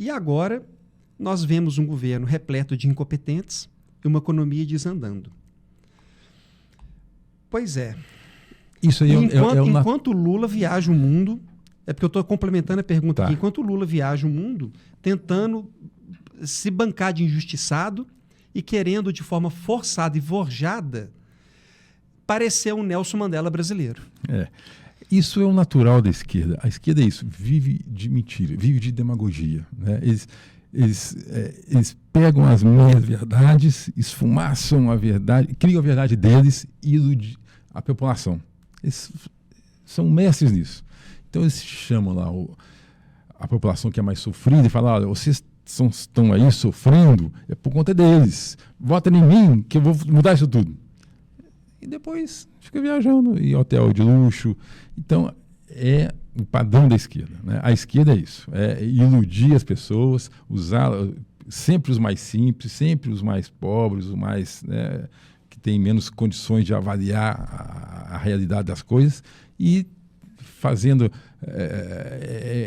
agora nós vemos um governo repleto de incompetentes e uma economia desandando. Pois é. Isso aí enquanto Lula viaja o mundo, é porque eu estou complementando a pergunta aqui, enquanto Lula viaja o mundo, tentando se bancar de injustiçado e querendo de forma forçada e forjada parecer um Nelson Mandela brasileiro. Isso é o natural da esquerda. A esquerda é isso, vive de mentira, vive de demagogia. Né? Eles pegam as meias-verdades, esfumaçam a verdade, criam a verdade deles e iludem a população. Eles são mestres nisso. Então eles chamam lá a população que é mais sofrida e fala, olha, vocês estão aí sofrendo, é por conta deles. Vota em mim que eu vou mudar isso tudo. E depois fica viajando em hotel de luxo. Então, é o padrão da esquerda, né? A esquerda é isso, é iludir as pessoas, usar sempre os mais simples, sempre os mais pobres, os mais, né, que têm menos condições de avaliar a realidade das coisas, e fazendo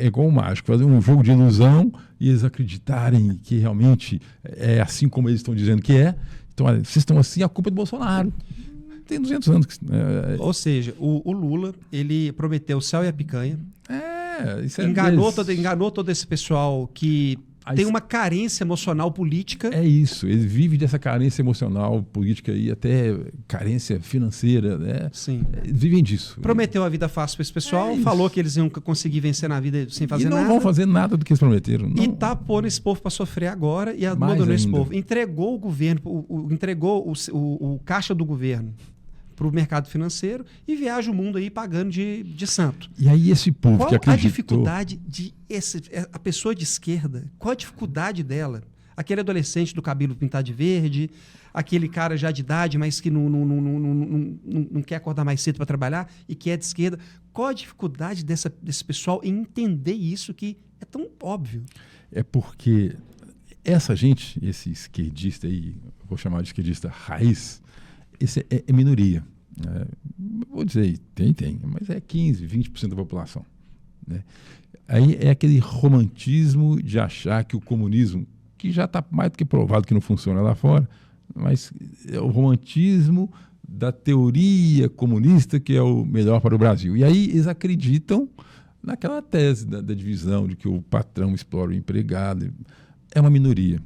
igual um mágico, fazer um jogo de ilusão e eles acreditarem que realmente é assim como eles estão dizendo que é. Então, olha, vocês estão assim, a culpa é do Bolsonaro. Tem 200 anos. Ou seja, o Lula, ele prometeu o céu e a picanha. Isso enganou todo esse pessoal que tem uma carência emocional política. É isso, ele vive dessa carência emocional política e até carência financeira, né? Sim. Vivem disso. Prometeu a vida fácil para esse pessoal, falou que eles iam conseguir vencer na vida sem fazer nada. E não vão fazer nada do que eles prometeram. Não. E tá pondo esse povo para sofrer agora e abandonou esse povo. Entregou o governo, entregou o caixa do governo para o mercado financeiro e viaja o mundo aí pagando de santo. E aí esse povo qual que acreditou... a dificuldade a pessoa de esquerda, qual a dificuldade dela? Aquele adolescente do cabelo pintado de verde, aquele cara já de idade, mas que não quer acordar mais cedo para trabalhar e que é de esquerda. Qual a dificuldade desse pessoal em entender isso que é tão óbvio? É porque essa gente, esse esquerdista aí, vou chamar de esquerdista raiz, esse é minoria. Vou dizer, tem, mas é 15%, 20% da população. Né? Aí é aquele romantismo de achar que o comunismo, que já está mais do que provado que não funciona lá fora, mas é o romantismo da teoria comunista que é o melhor para o Brasil. E aí eles acreditam naquela tese da divisão de que o patrão explora o empregado. É uma minoria.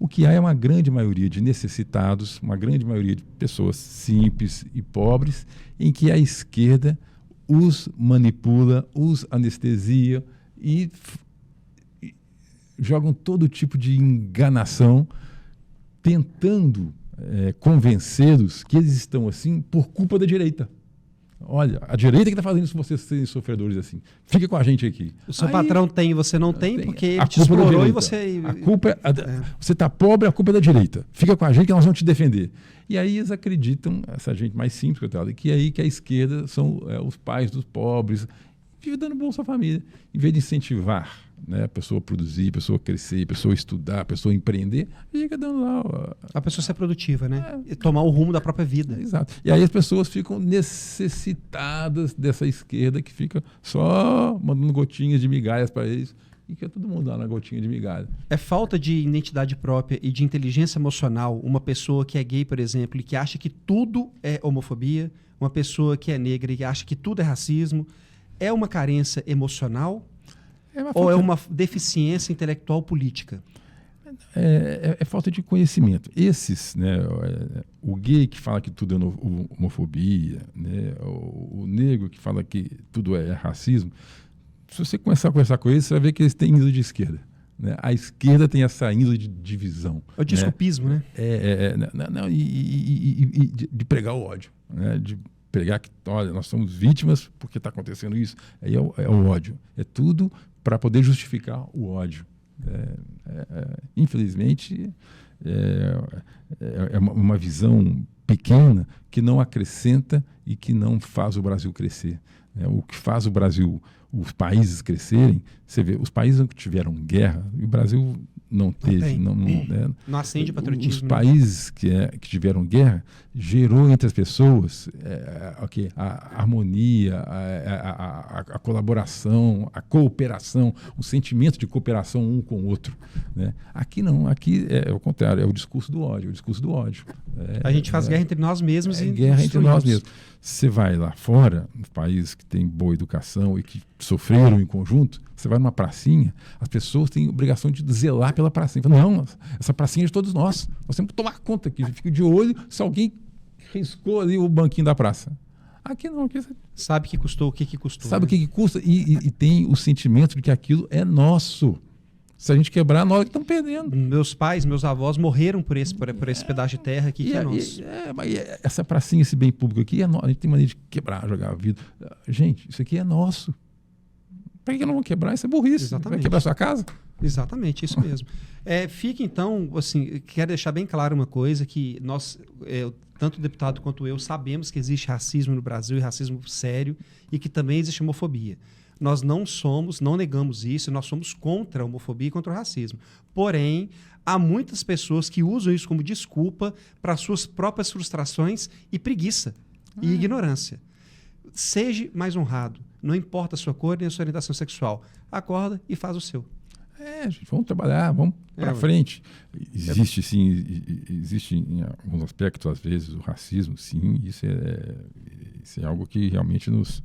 O que há é uma grande maioria de necessitados, uma grande maioria de pessoas simples e pobres, em que a esquerda os manipula, os anestesia e jogam todo tipo de enganação, tentando convencê-los que eles estão assim por culpa da direita. Olha, a direita que está fazendo isso vocês serem sofredores assim. Fica com a gente aqui. O seu patrão tem e você não tem, porque ele te explorou e você... A culpa você está pobre, a culpa é da direita. Fica com a gente que nós vamos te defender. E aí eles acreditam, essa gente mais simples que eu tenho, que a esquerda são os pais dos pobres, vive dando bolsa à família. Em vez de incentivar, né, a pessoa a produzir, a pessoa a crescer, a pessoa a estudar, a pessoa a empreender, fica dando lá... A pessoa ser produtiva, né? E tomar o rumo da própria vida. Exato. E aí as pessoas ficam necessitadas dessa esquerda que fica só mandando gotinhas de migalhas para eles e quer todo mundo lá na gotinha de migalha. É falta de identidade própria e de inteligência emocional uma pessoa que é gay, por exemplo, e que acha que tudo é homofobia, uma pessoa que é negra e que acha que tudo é racismo. É uma carência emocional ou é uma deficiência intelectual política? É falta de conhecimento. Esses, né, o gay que fala que tudo é homofobia, né, o negro que fala que tudo é racismo, se você começar a conversar com eles, você vai ver que eles têm índole de esquerda. Né? A esquerda tem essa índole de divisão. É o desculpismo, né? De pregar o ódio, né? De pregar que, olha, nós somos vítimas porque está acontecendo isso. Aí é o ódio. É tudo para poder justificar o ódio. Infelizmente, é uma visão pequena que não acrescenta e que não faz o Brasil crescer. O que faz o Brasil, os países crescerem, você vê, os países que tiveram guerra, e o Brasil não teve. Não acende patriotismo. Os países que tiveram guerra gerou entre as pessoas a harmonia, a colaboração, a cooperação, o sentimento de cooperação um com o outro. Né? Aqui não, aqui é o contrário, é o discurso do ódio. A gente faz guerra entre nós mesmos e guerra entre nós mesmos. Você vai lá fora, nos países que têm boa educação e que sofreram em conjunto, você vai numa pracinha, as pessoas têm obrigação de zelar pela pracinha. Não, essa pracinha é de todos nós. Nós temos que tomar conta aqui. Fica de olho se alguém riscou ali o banquinho da praça. Aqui não. Aqui sabe que custou, o que custou. Sabe o que custa e tem o sentimento de que aquilo é nosso. Se a gente quebrar, nós estamos perdendo. Meus pais, meus avós morreram por esse pedaço de terra aqui que é nosso. Mas essa pracinha, esse bem público aqui, a gente tem maneira de quebrar, jogar a vida. Gente, isso aqui é nosso. Para que não vão quebrar? Isso é burrice. Exatamente. Vai quebrar sua casa? Exatamente, isso mesmo. Fica, então, assim, quero deixar bem claro uma coisa, que nós, tanto o deputado quanto eu, sabemos que existe racismo no Brasil, e racismo sério, e que também existe homofobia. Nós não negamos isso, nós somos contra a homofobia e contra o racismo. Porém, há muitas pessoas que usam isso como desculpa para suas próprias frustrações e preguiça e ignorância. Seja mais honrado, não importa a sua cor nem a sua orientação sexual. Acorda e faz o seu. Gente, vamos trabalhar, vamos para frente. Existe, sim, existe em alguns aspectos, às vezes, o racismo, sim, isso é algo que realmente nos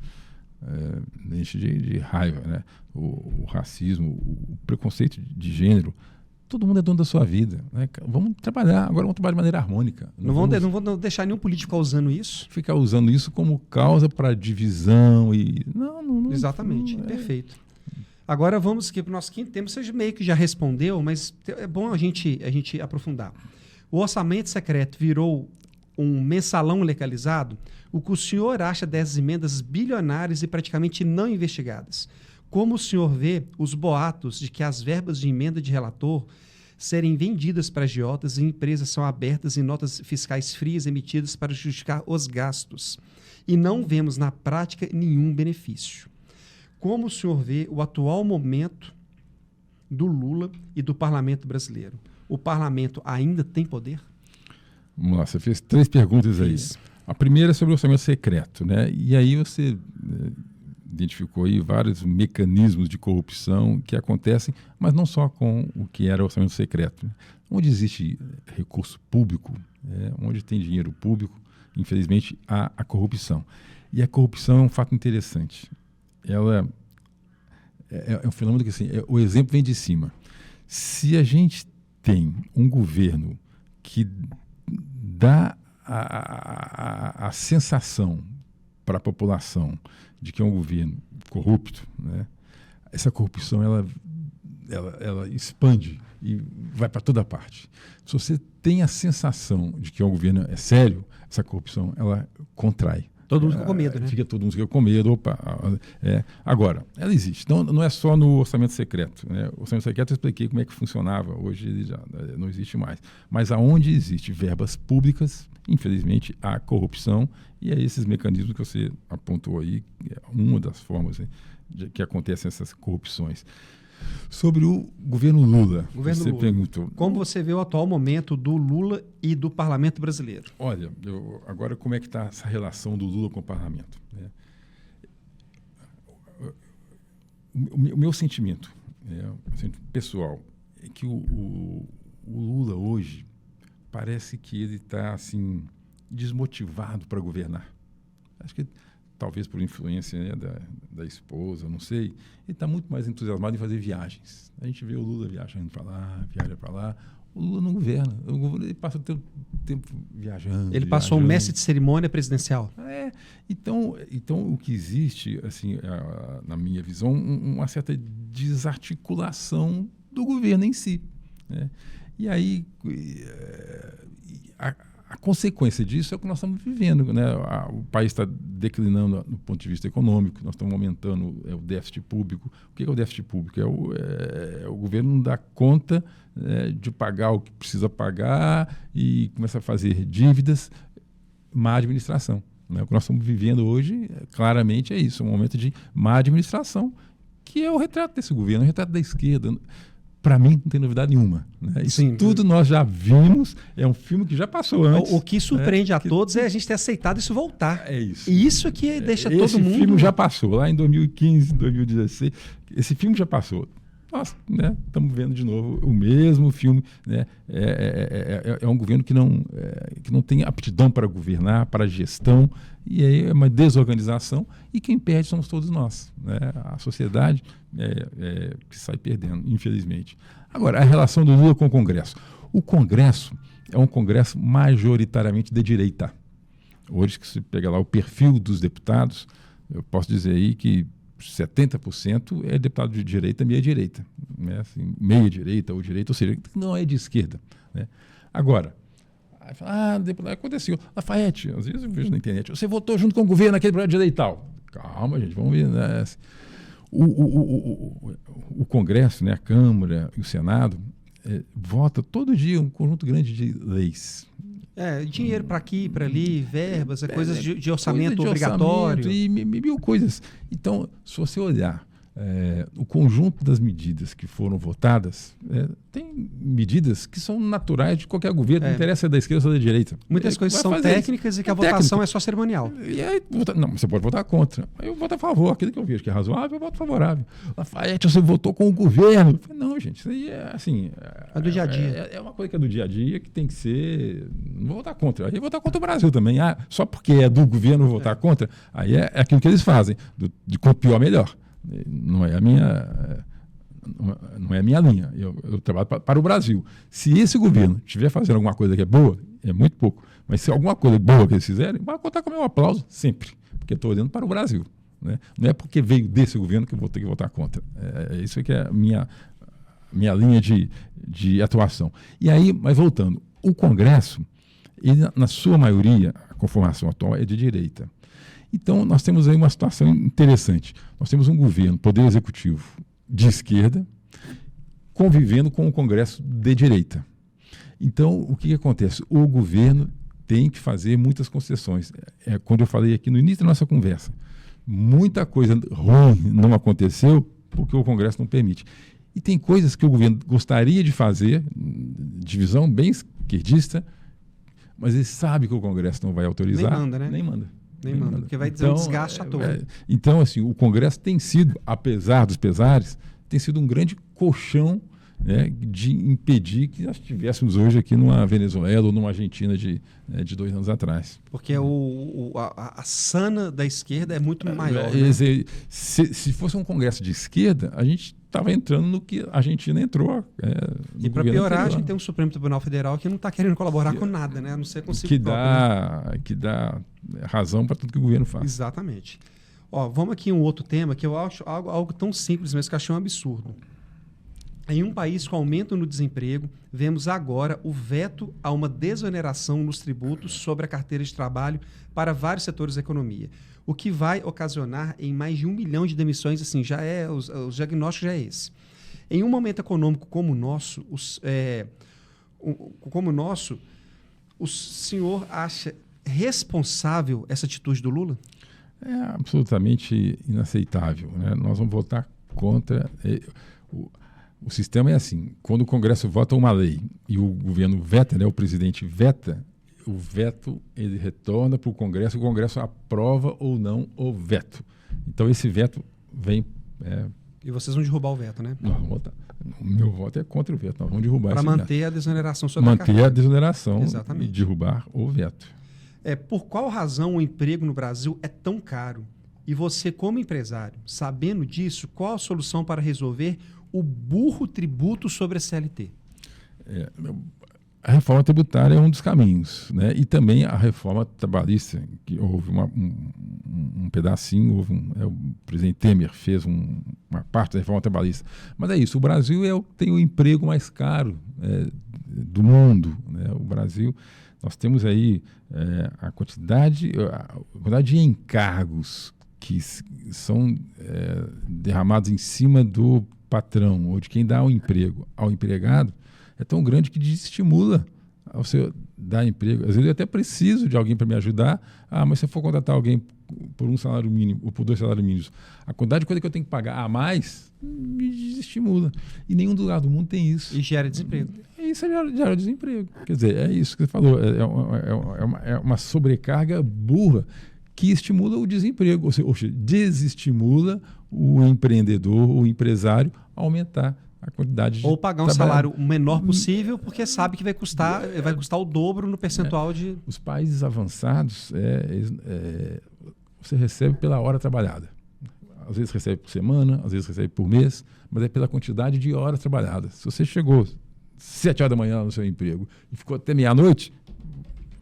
enche de raiva, né? O racismo, o preconceito de gênero, todo mundo é dono da sua vida, né? Vamos trabalhar, agora vamos trabalhar de maneira harmônica. Não vou deixar nenhum político ficar usando isso. Ficar usando isso como causa para divisão e... Não. Exatamente, perfeito. Agora vamos aqui para o nosso quinto tema. Você meio que já respondeu, mas é bom a gente aprofundar. O orçamento secreto virou um mensalão legalizado? O que o senhor acha dessas emendas bilionárias e praticamente não investigadas? Como o senhor vê os boatos de que as verbas de emenda de relator serem vendidas para agiotas e empresas são abertas em notas fiscais frias emitidas para justificar os gastos? E não vemos na prática nenhum benefício. Como o senhor vê o atual momento do Lula e do parlamento brasileiro? O parlamento ainda tem poder? Vamos lá, você fez 3 perguntas aí. A primeira é sobre o orçamento secreto, né? E aí você identificou aí vários mecanismos de corrupção que acontecem, mas não só com o que era o orçamento secreto. Né? Onde existe recurso público, onde tem dinheiro público, infelizmente há a corrupção. E a corrupção é um fato interessante. Ela é um fenômeno que, assim, o exemplo vem de cima. Se a gente tem um governo que dá a sensação para a população de que é um governo corrupto, né? Essa corrupção ela expande e vai para toda parte. Se você tem a sensação de que o governo é sério, essa corrupção ela contrai. Todo mundo fica com medo, né? Fica todo mundo fica com medo. Opa, agora, ela existe. Então, não é só no orçamento secreto. Né? O orçamento secreto eu expliquei como é que funcionava. Hoje ele já não existe mais. Mas aonde existe verbas públicas, infelizmente, há corrupção. E é esses mecanismos que você apontou aí, uma das formas que acontecem essas corrupções. Sobre o governo Lula, você perguntou. Como você vê o atual momento do Lula e do parlamento brasileiro? Olha, agora como é que está essa relação do Lula com o parlamento? Né? O meu sentimento pessoal é que o Lula hoje parece que ele está assim, desmotivado para governar. Acho que talvez por influência, né, da esposa, não sei, ele está muito mais entusiasmado em fazer viagens. A gente vê o Lula viajando para lá, viaja para lá. O Lula não governa. Ele passa o tempo viajando. Ele passou um mestre de cerimônia presidencial. Então, o que existe, assim, na minha visão, uma certa desarticulação do governo em si. Né? E aí, a consequência disso é o que nós estamos vivendo. Né? O país está declinando do ponto de vista econômico, nós estamos aumentando o déficit público. O que é o déficit público? O governo não dá conta de pagar o que precisa pagar e começa a fazer dívidas, má administração. Né? O que nós estamos vivendo hoje, claramente, é isso, um momento de má administração, que é o retrato desse governo, o retrato da esquerda. Para mim, não tem novidade nenhuma. Né? Isso Sim, tudo nós já vimos, é um filme que já passou antes. O que surpreende a todos é a gente ter aceitado isso voltar. É isso. E isso que deixa todo mundo... Esse filme já passou, lá em 2015, 2016. Esse filme já passou. Nós estamos vendo de novo o mesmo filme. Né? É um governo que não tem aptidão para governar, para gestão, e aí é uma desorganização, e quem perde somos todos nós. Né? A sociedade que sai perdendo, infelizmente. Agora, a relação do Lula com o Congresso. O Congresso é um Congresso majoritariamente de direita. Hoje, que se pega lá o perfil dos deputados, eu posso dizer aí que 70% é deputado de direita, meia-direita. Né? Assim, meia-direita ou direita, ou seja, não é de esquerda. Né? Agora, aí fala, deputado, aconteceu. Lafayette, às vezes eu vejo na internet, você votou junto com o governo naquele projeto de lei e tal. Calma, gente, vamos ver. Né? O Congresso, né, a Câmara e o Senado vota todo dia um conjunto grande de leis. Dinheiro para aqui, para ali, verbas, coisas de orçamento obrigatório. E mil coisas. Então, se você olhar o conjunto das medidas que foram votadas, tem medidas que são naturais de qualquer governo, não interessa se é da esquerda ou da direita. Muitas coisas são técnicas e que a votação é só cerimonial. E aí, não, você pode votar contra. Aí eu voto a favor. Aquilo que eu vejo que é razoável, eu voto favorável. Lafayette, você votou com o governo. Eu falei, não, gente, isso aí é assim... É do dia a dia. É uma coisa que é do dia a dia, que tem que ser... Não vou votar contra. Aí eu vou votar contra o Brasil também. Só porque é do governo eu vou votar contra, aí é aquilo que eles fazem. De quanto pior, melhor. Não é a minha linha. Eu trabalho para o Brasil. Se esse governo estiver fazendo alguma coisa que é boa, é muito pouco. Mas se alguma coisa boa que eles fizerem, vai contar com o meu aplauso sempre. Porque estou olhando para o Brasil. Né? Não é porque veio desse governo que eu vou ter que votar contra. Isso que é a minha linha de atuação. E aí, mas voltando, o Congresso, ele, na sua maioria, a conformação atual é de direita. Então, nós temos aí uma situação interessante. Nós temos um governo, poder executivo de esquerda, convivendo com o Congresso de direita. Então, o que acontece? O governo tem que fazer muitas concessões. Quando eu falei aqui no início da nossa conversa, muita coisa ruim não aconteceu porque o Congresso não permite. E tem coisas que o governo gostaria de fazer, divisão bem esquerdista, mas ele sabe que o Congresso não vai autorizar. Nem manda, né? Nem manda. Porque vai dizer um desgaste à toa. Então, assim, o Congresso tem sido, apesar dos pesares, tem sido um grande colchão, né, de impedir que nós estivéssemos hoje aqui numa Venezuela ou numa Argentina de 2 anos atrás. Porque a sana da esquerda é muito maior. Né? Se fosse um Congresso de esquerda, a gente estava entrando no que a Argentina entrou. E para piorar, anterior. A gente tem um Supremo Tribunal Federal que não está querendo colaborar com nada, né? A não ser consigo que dá razão para tudo que o governo faz. Exatamente. Vamos aqui um outro tema que eu acho algo tão simples, mas que eu achei um absurdo. Em um país com aumento no desemprego, vemos agora o veto a uma desoneração nos tributos sobre a carteira de trabalho para vários setores da economia, o que vai ocasionar em mais de 1 milhão de demissões. Assim, o diagnóstico já é esse. Em um momento econômico como o nosso, o senhor acha responsável essa atitude do Lula? É absolutamente inaceitável, né? Nós vamos votar contra. O sistema é assim: quando o Congresso vota uma lei e o governo veta, né, o presidente veta, o veto ele retorna para o Congresso aprova ou não o veto. Então esse veto vem... E vocês vão derrubar o veto, né? Nós vamos votar. O meu voto é contra o veto, nós vamos derrubar esse veto. Para manter a desoneração sobre a carteira. Manter a desoneração. Exatamente. E derrubar o veto. Por qual razão o emprego no Brasil é tão caro? E você, como empresário, sabendo disso, qual a solução para resolver o burro tributo sobre a CLT? A reforma tributária é um dos caminhos, né? E também a reforma trabalhista, que houve um pedacinho, o presidente Temer fez uma parte da reforma trabalhista. Mas é isso, o Brasil tem o emprego mais caro do mundo, né? O Brasil, nós temos aí a quantidade de encargos que são derramados em cima do patrão ou de quem dá o emprego ao empregado é tão grande que desestimula ao seu dar emprego. Às vezes eu até preciso de alguém para me ajudar. Mas se eu for contratar alguém por 1 salário mínimo ou por 2 salários mínimos, a quantidade de coisa que eu tenho que pagar a mais me desestimula. E nenhum lugar do mundo tem isso. E gera desemprego. Isso gera desemprego. Quer dizer, é isso que você falou. É uma sobrecarga burra que estimula o desemprego, ou seja, desestimula o empreendedor, o empresário, a aumentar a quantidade de ou pagar um salário o menor possível, porque sabe que vai custar o dobro no percentual de... Os países avançados, você recebe pela hora trabalhada. Às vezes recebe por semana, às vezes recebe por mês, mas é pela quantidade de horas trabalhadas. Se você chegou 7 horas da manhã no seu emprego e ficou até meia-noite,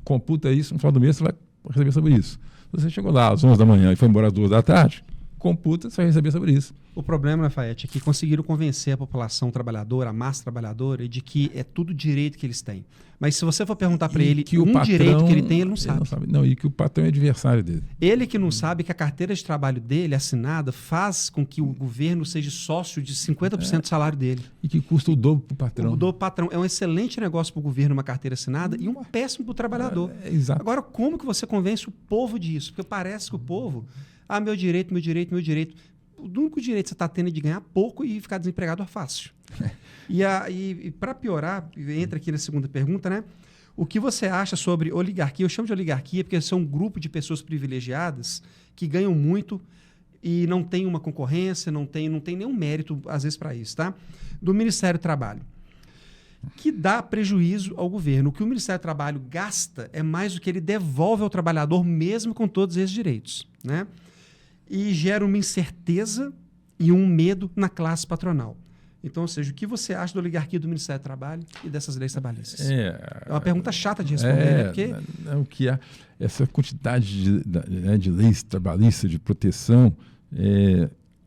computa isso, no final do mês você vai receber sobre isso. Se você chegou lá às 11 da manhã e foi embora às 2 da tarde, computa, você vai receber sobre isso. O problema, Lafayette, é que conseguiram convencer a população trabalhadora, a massa trabalhadora, de que é tudo direito que eles têm. Mas se você for perguntar para ele que o patrão, direito que ele tem, ele não sabe. Não, e que o patrão é adversário dele. Ele que não sabe que a carteira de trabalho dele, assinada, faz com que o governo seja sócio de 50% do salário dele. E que custa o dobro para o patrão. O dobro para o patrão. É um excelente negócio para o governo uma carteira assinada e um péssimo para o trabalhador. Exato. Agora, como que você convence o povo disso? Porque parece que o povo... Ah, meu direito, meu direito, meu direito. O único direito que você está tendo é de ganhar pouco e ficar desempregado é fácil. E para piorar, entra aqui na segunda pergunta, né? O que você acha sobre oligarquia? Eu chamo de oligarquia porque são um grupo de pessoas privilegiadas que ganham muito e não tem uma concorrência, não tem nenhum mérito, às vezes, para isso, tá? Do Ministério do Trabalho, que dá prejuízo ao governo. O que o Ministério do Trabalho gasta é mais do que ele devolve ao trabalhador, mesmo com todos esses direitos, né? E gera uma incerteza e um medo na classe patronal. Então, ou seja, o que você acha da oligarquia do Ministério do Trabalho e dessas leis trabalhistas? É uma pergunta chata de responder, né? Porque... O que é essa quantidade de leis trabalhistas, de proteção,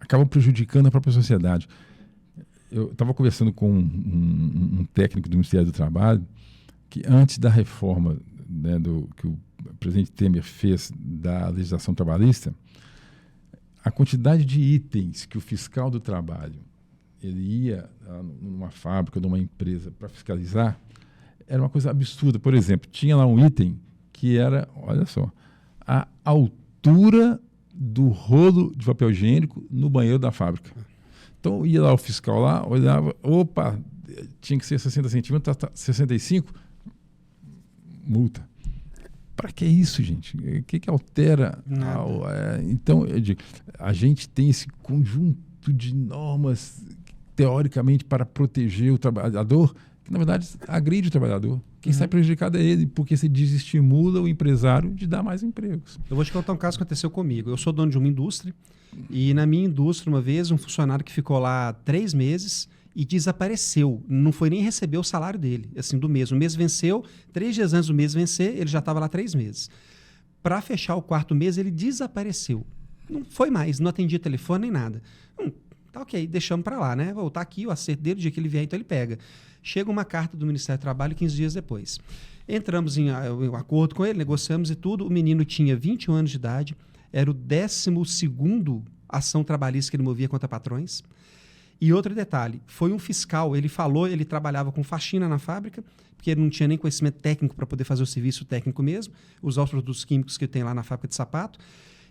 acabam prejudicando a própria sociedade. Eu estava conversando com um técnico do Ministério do Trabalho que antes da reforma, né, que o presidente Temer fez da legislação trabalhista, a quantidade de itens que o fiscal do trabalho ele ia numa fábrica, numa empresa para fiscalizar, era uma coisa absurda. Por exemplo, tinha lá um item que era, olha só, a altura do rolo de papel higiênico no banheiro da fábrica. Então, ia lá o fiscal lá, olhava, opa, tinha que ser 60 centímetros, 65, multa. Para que isso, gente? O que altera? Então, eu digo, a gente tem esse conjunto de normas, teoricamente, para proteger o trabalhador, que, na verdade, agride o trabalhador. Quem sai prejudicado é ele, porque se desestimula o empresário de dar mais empregos. Eu vou te contar um caso que aconteceu comigo. Eu sou dono de uma indústria, e na minha indústria, uma vez, um funcionário que ficou lá 3 meses... e desapareceu, não foi nem receber o salário dele, assim, do mês. O mês venceu, 3 dias antes do mês vencer, ele já estava lá 3 meses. Para fechar o 4º mês, ele desapareceu. Não foi mais, não atendia telefone nem nada. Tá ok, deixamos para lá, né? Tá aqui o acerto dele, o dia que ele vier, então ele pega. Chega uma carta do Ministério do Trabalho 15 dias depois. Entramos em acordo com ele, negociamos e tudo. O menino tinha 21 anos de idade, era o 12º ação trabalhista que ele movia contra patrões. E outro detalhe, foi um fiscal, ele falou, ele trabalhava com faxina na fábrica, porque ele não tinha nem conhecimento técnico para poder fazer o serviço técnico mesmo, usar os produtos químicos que tem lá na fábrica de sapato.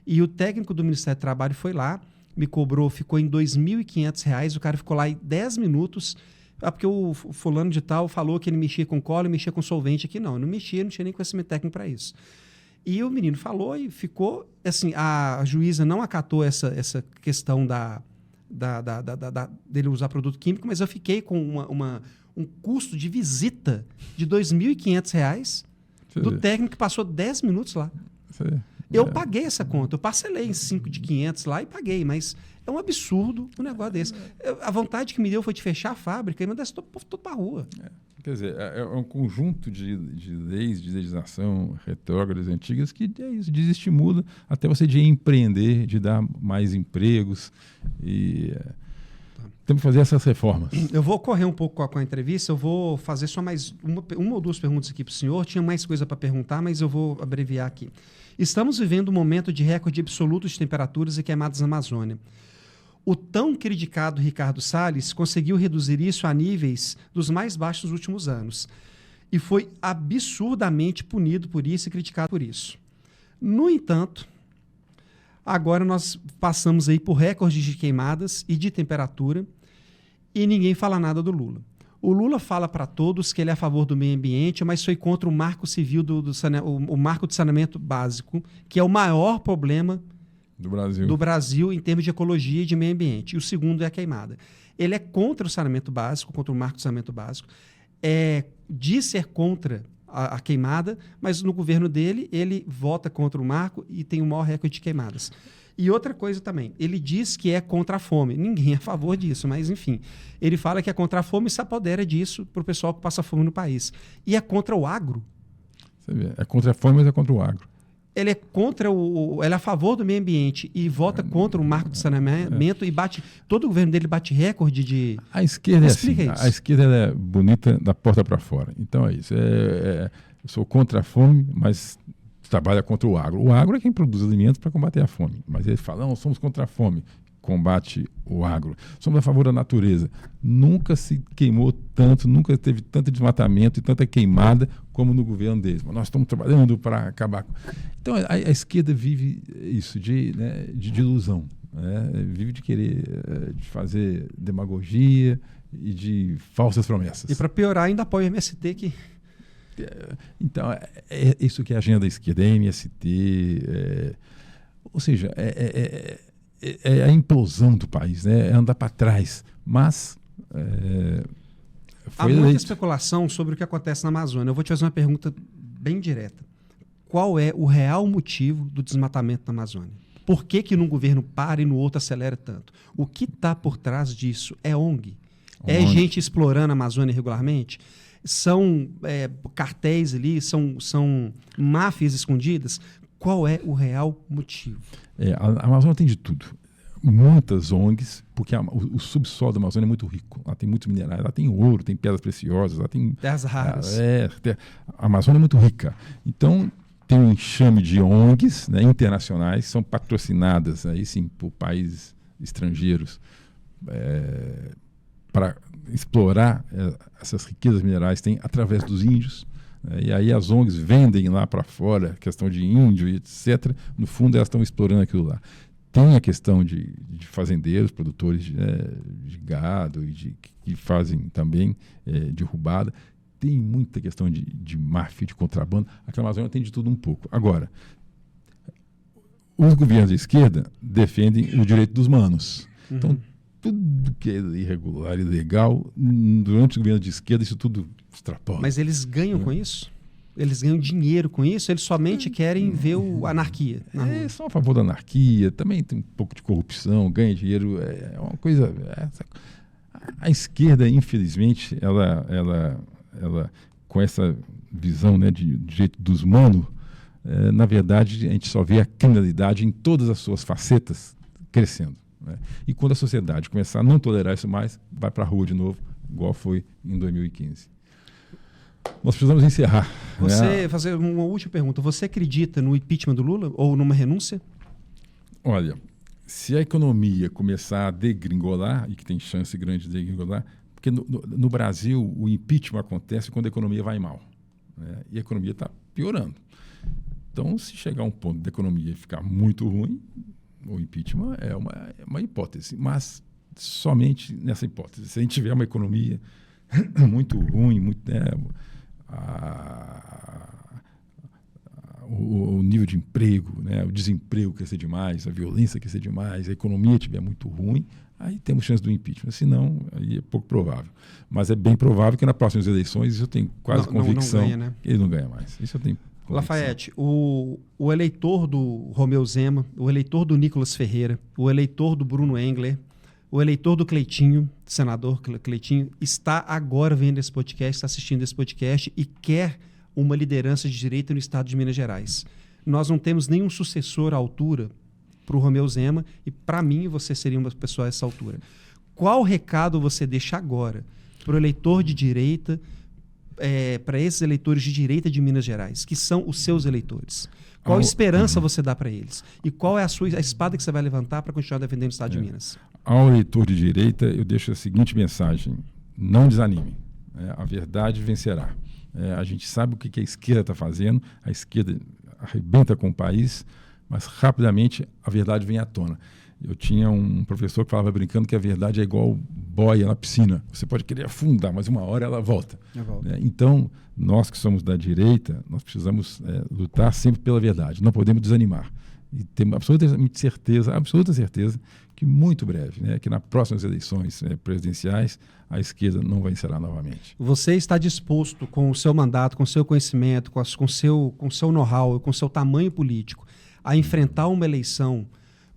E o técnico do Ministério do Trabalho foi lá, me cobrou, ficou em R$ 2.500, o cara ficou lá em 10 minutos, porque o fulano de tal falou que ele mexia com cola e mexia com solvente aqui. Não mexia, não tinha nem conhecimento técnico para isso. E o menino falou e ficou, assim, a juíza não acatou essa questão dele usar produto químico, mas eu fiquei com um custo de visita de R$ 2.500 do técnico que passou 10 minutos lá. Eu paguei essa conta, eu parcelei em 5 de 500 lá e paguei, mas é um absurdo um negócio desse. A vontade que me deu foi de fechar a fábrica e mandar esse povo todo para a rua. Quer dizer, é um conjunto de leis, de legislação retrógradas antigas que é isso, desestimula até você de empreender, de dar mais empregos e temos que fazer essas reformas. Eu vou correr um pouco com a entrevista, eu vou fazer só mais uma ou duas perguntas aqui para o senhor. Tinha mais coisa para perguntar, mas eu vou abreviar aqui. Estamos vivendo um momento de recorde absoluto de temperaturas e queimadas na Amazônia. O tão criticado Ricardo Salles conseguiu reduzir isso a níveis dos mais baixos nos últimos anos e foi absurdamente punido por isso e criticado por isso. No entanto, agora nós passamos aí por recordes de queimadas e de temperatura e ninguém fala nada do Lula. O Lula fala para todos que ele é a favor do meio ambiente, mas foi contra o marco civil, o marco de saneamento básico, que é o maior problema do Brasil em termos de ecologia e de meio ambiente. E o segundo é a queimada. Ele é contra o saneamento básico, contra o marco de saneamento básico, diz ser contra a queimada, mas no governo dele ele vota contra o marco e tem o maior recorde de queimadas. E outra coisa também, ele diz que é contra a fome. Ninguém é a favor disso, mas enfim. Ele fala que é contra a fome e se apodera disso para o pessoal que passa fome no país. E é contra o agro. Você vê, é contra a fome, mas é contra o agro. ele é contra ele é a favor do meio ambiente e vota contra o marco de saneamento e todo o governo dele bate recorde de... A esquerda Explica é assim, isso. a esquerda ela é bonita da porta para fora. Então é isso. Eu sou contra a fome, mas trabalha contra o agro. O agro é quem produz alimentos para combater a fome. Mas eles falam, não, somos contra a fome, combate o agro. Somos a favor da natureza. Nunca se queimou tanto, nunca teve tanto desmatamento e tanta queimada como no governo deles. Mas nós estamos trabalhando para acabar com... Então a esquerda vive isso, de ilusão. Né? Vive de querer de fazer demagogia e de falsas promessas. E para piorar, ainda apoia o MST que... Então, é isso que é a agenda da esquerda, é MST, ou seja, é a implosão do país, né? É andar para trás. Mas há muita especulação sobre o que acontece na Amazônia. Eu vou te fazer uma pergunta bem direta. Qual é o real motivo do desmatamento na Amazônia? Por que num governo para e no outro acelera tanto? O que está por trás disso? É ONG? É gente explorando a Amazônia irregularmente? São cartéis ali? São máfias escondidas? Qual é o real motivo? A Amazônia tem de tudo. Muitas ONGs, porque o subsolo da Amazônia é muito rico. Lá tem muitos minerais, lá tem ouro, tem pedras preciosas, lá tem... Terras raras. A Amazônia é muito rica. Então, tem um enxame de ONGs, né, internacionais, são patrocinadas aí, sim, por países estrangeiros para explorar essas riquezas minerais, tem através dos índios. E aí as ONGs vendem lá para fora, questão de índio e etc. No fundo, elas estão explorando aquilo lá. Tem a questão de fazendeiros, produtores de gado e que fazem também derrubada. Tem muita questão de máfia, de contrabando. Aqui na Amazônia tem de tudo um pouco. Agora, os governos de esquerda defendem o direito dos manos. Uhum. Então, tudo que é irregular, ilegal, durante os governos de esquerda, isso tudo extrapola. Mas eles ganham com isso? Eles ganham dinheiro com isso? Eles somente querem ver a anarquia? São a favor da anarquia, também tem um pouco de corrupção, ganha dinheiro, é uma coisa... A esquerda, infelizmente, ela com essa visão, né, de direito dos manos, na verdade, a gente só vê a criminalidade em todas as suas facetas crescendo. Né? E quando a sociedade começar a não tolerar isso mais, vai para a rua de novo, igual foi em 2015. Nós precisamos encerrar. Fazer uma última pergunta. Você acredita no impeachment do Lula ou numa renúncia? Olha, se a economia começar a degringolar, e que tem chance grande de degringolar, porque no Brasil o impeachment acontece quando a economia vai mal. Né? E a economia está piorando. Então, se chegar a um ponto da economia ficar muito ruim, o impeachment é uma hipótese, mas somente nessa hipótese. Se a gente tiver uma economia muito ruim, o nível de emprego, né, o desemprego crescer demais, a violência crescer demais, a economia estiver muito ruim, aí temos chance do impeachment. Senão, aí é pouco provável. Mas é bem provável que nas próximas eleições, isso eu tenho quase convicção, não ganha, né? Ele não ganha mais. Isso eu tenho convicção. Lafayette, o eleitor do Romeu Zema, o eleitor do Nicolas Ferreira, o eleitor do Bruno Engler, o eleitor do Cleitinho, senador Cleitinho, está agora vendo esse podcast, está assistindo esse podcast e quer uma liderança de direita no estado de Minas Gerais. Nós não temos nenhum sucessor à altura para o Romeu Zema e, para mim, você seria uma pessoa a essa altura. Qual recado você deixa agora para o eleitor de direita, para esses eleitores de direita de Minas Gerais, que são os seus eleitores? Qual esperança você dá para eles? E qual é a espada que você vai levantar para continuar defendendo o estado de Minas? Ao eleitor de direita, eu deixo a seguinte mensagem: não desanime. A verdade vencerá. A gente sabe o que a esquerda está fazendo, a esquerda arrebenta com o país, mas rapidamente a verdade vem à tona. Eu tinha um professor que falava brincando que a verdade é igual boia na piscina. Você pode querer afundar, mas uma hora ela volta. Então, nós que somos da direita, nós precisamos lutar sempre pela verdade. Não podemos desanimar. E temos absoluta certeza que muito breve, né, que nas próximas eleições presidenciais, a esquerda não vencerá novamente. Você está disposto, com o seu mandato, com o seu conhecimento, com o seu know-how, com o seu tamanho político, a enfrentar uma eleição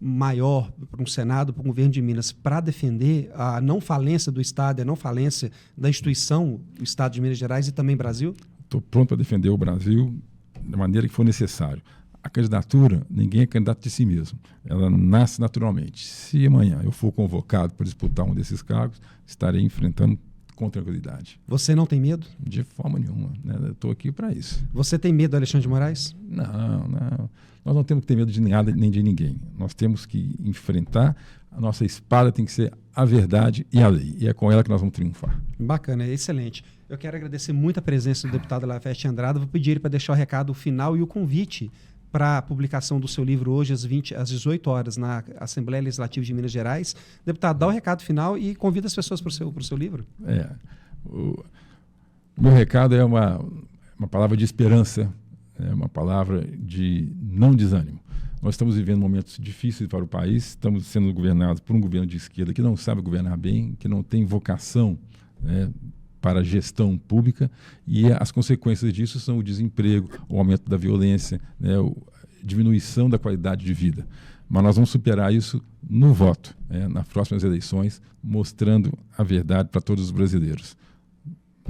maior para um Senado, para um governo de Minas, para defender a não falência do Estado, a não falência da instituição, o Estado de Minas Gerais e também Brasil? Estou pronto para defender o Brasil da maneira que for necessário. a candidatura, ninguém é candidato de si mesmo. Ela nasce naturalmente. Se amanhã eu for convocado para disputar um desses cargos, estarei enfrentando com tranquilidade. Você não tem medo? De forma nenhuma, né? Eu estou aqui para isso. Você tem medo do Alexandre de Moraes? Não. Nós não temos que ter medo de nada nem de ninguém. Nós temos que enfrentar. A nossa espada tem que ser a verdade e a lei. E é com ela que nós vamos triunfar. Bacana, excelente. Eu quero agradecer muito a presença do deputado Lafayette Andrada. Vou pedir ele para deixar o recado final e o convite para a publicação do seu livro hoje às 18 horas na Assembleia Legislativa de Minas Gerais. Deputado, dá o recado final e convida as pessoas para o seu livro. O meu recado é uma palavra de esperança, é uma palavra de não desânimo. Nós estamos vivendo momentos difíceis para o país, estamos sendo governados por um governo de esquerda que não sabe governar bem, que não tem vocação, né, para a gestão pública, e as consequências disso são o desemprego, o aumento da violência, né, a diminuição da qualidade de vida. Mas nós vamos superar isso no voto, nas próximas eleições, mostrando a verdade para todos os brasileiros.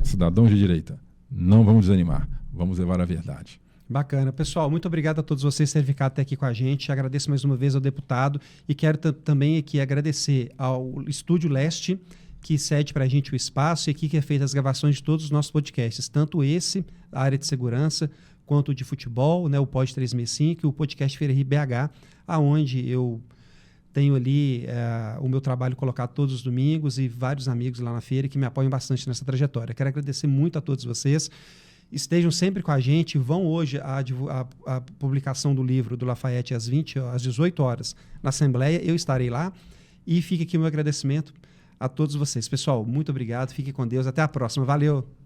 Cidadãos de direita, não vamos desanimar, vamos levar a verdade. Bacana. Pessoal, muito obrigado a todos vocês por terem ficado até aqui com a gente. Agradeço mais uma vez ao deputado e quero também aqui agradecer ao Estúdio Leste, que cede para a gente o espaço e aqui que é feita as gravações de todos os nossos podcasts, tanto esse, a área de segurança, quanto o de futebol, né, o Pod 365 e o podcast Ferri BH, aonde eu tenho ali o meu trabalho colocado todos os domingos e vários amigos lá na feira que me apoiam bastante nessa trajetória. Quero agradecer muito a todos vocês. Estejam sempre com a gente. Vão hoje a publicação do livro do Lafayette às 18 horas na Assembleia. Eu estarei lá. E fica aqui o meu agradecimento a todos vocês. Pessoal, muito obrigado. Fiquem com Deus. Até a próxima. Valeu!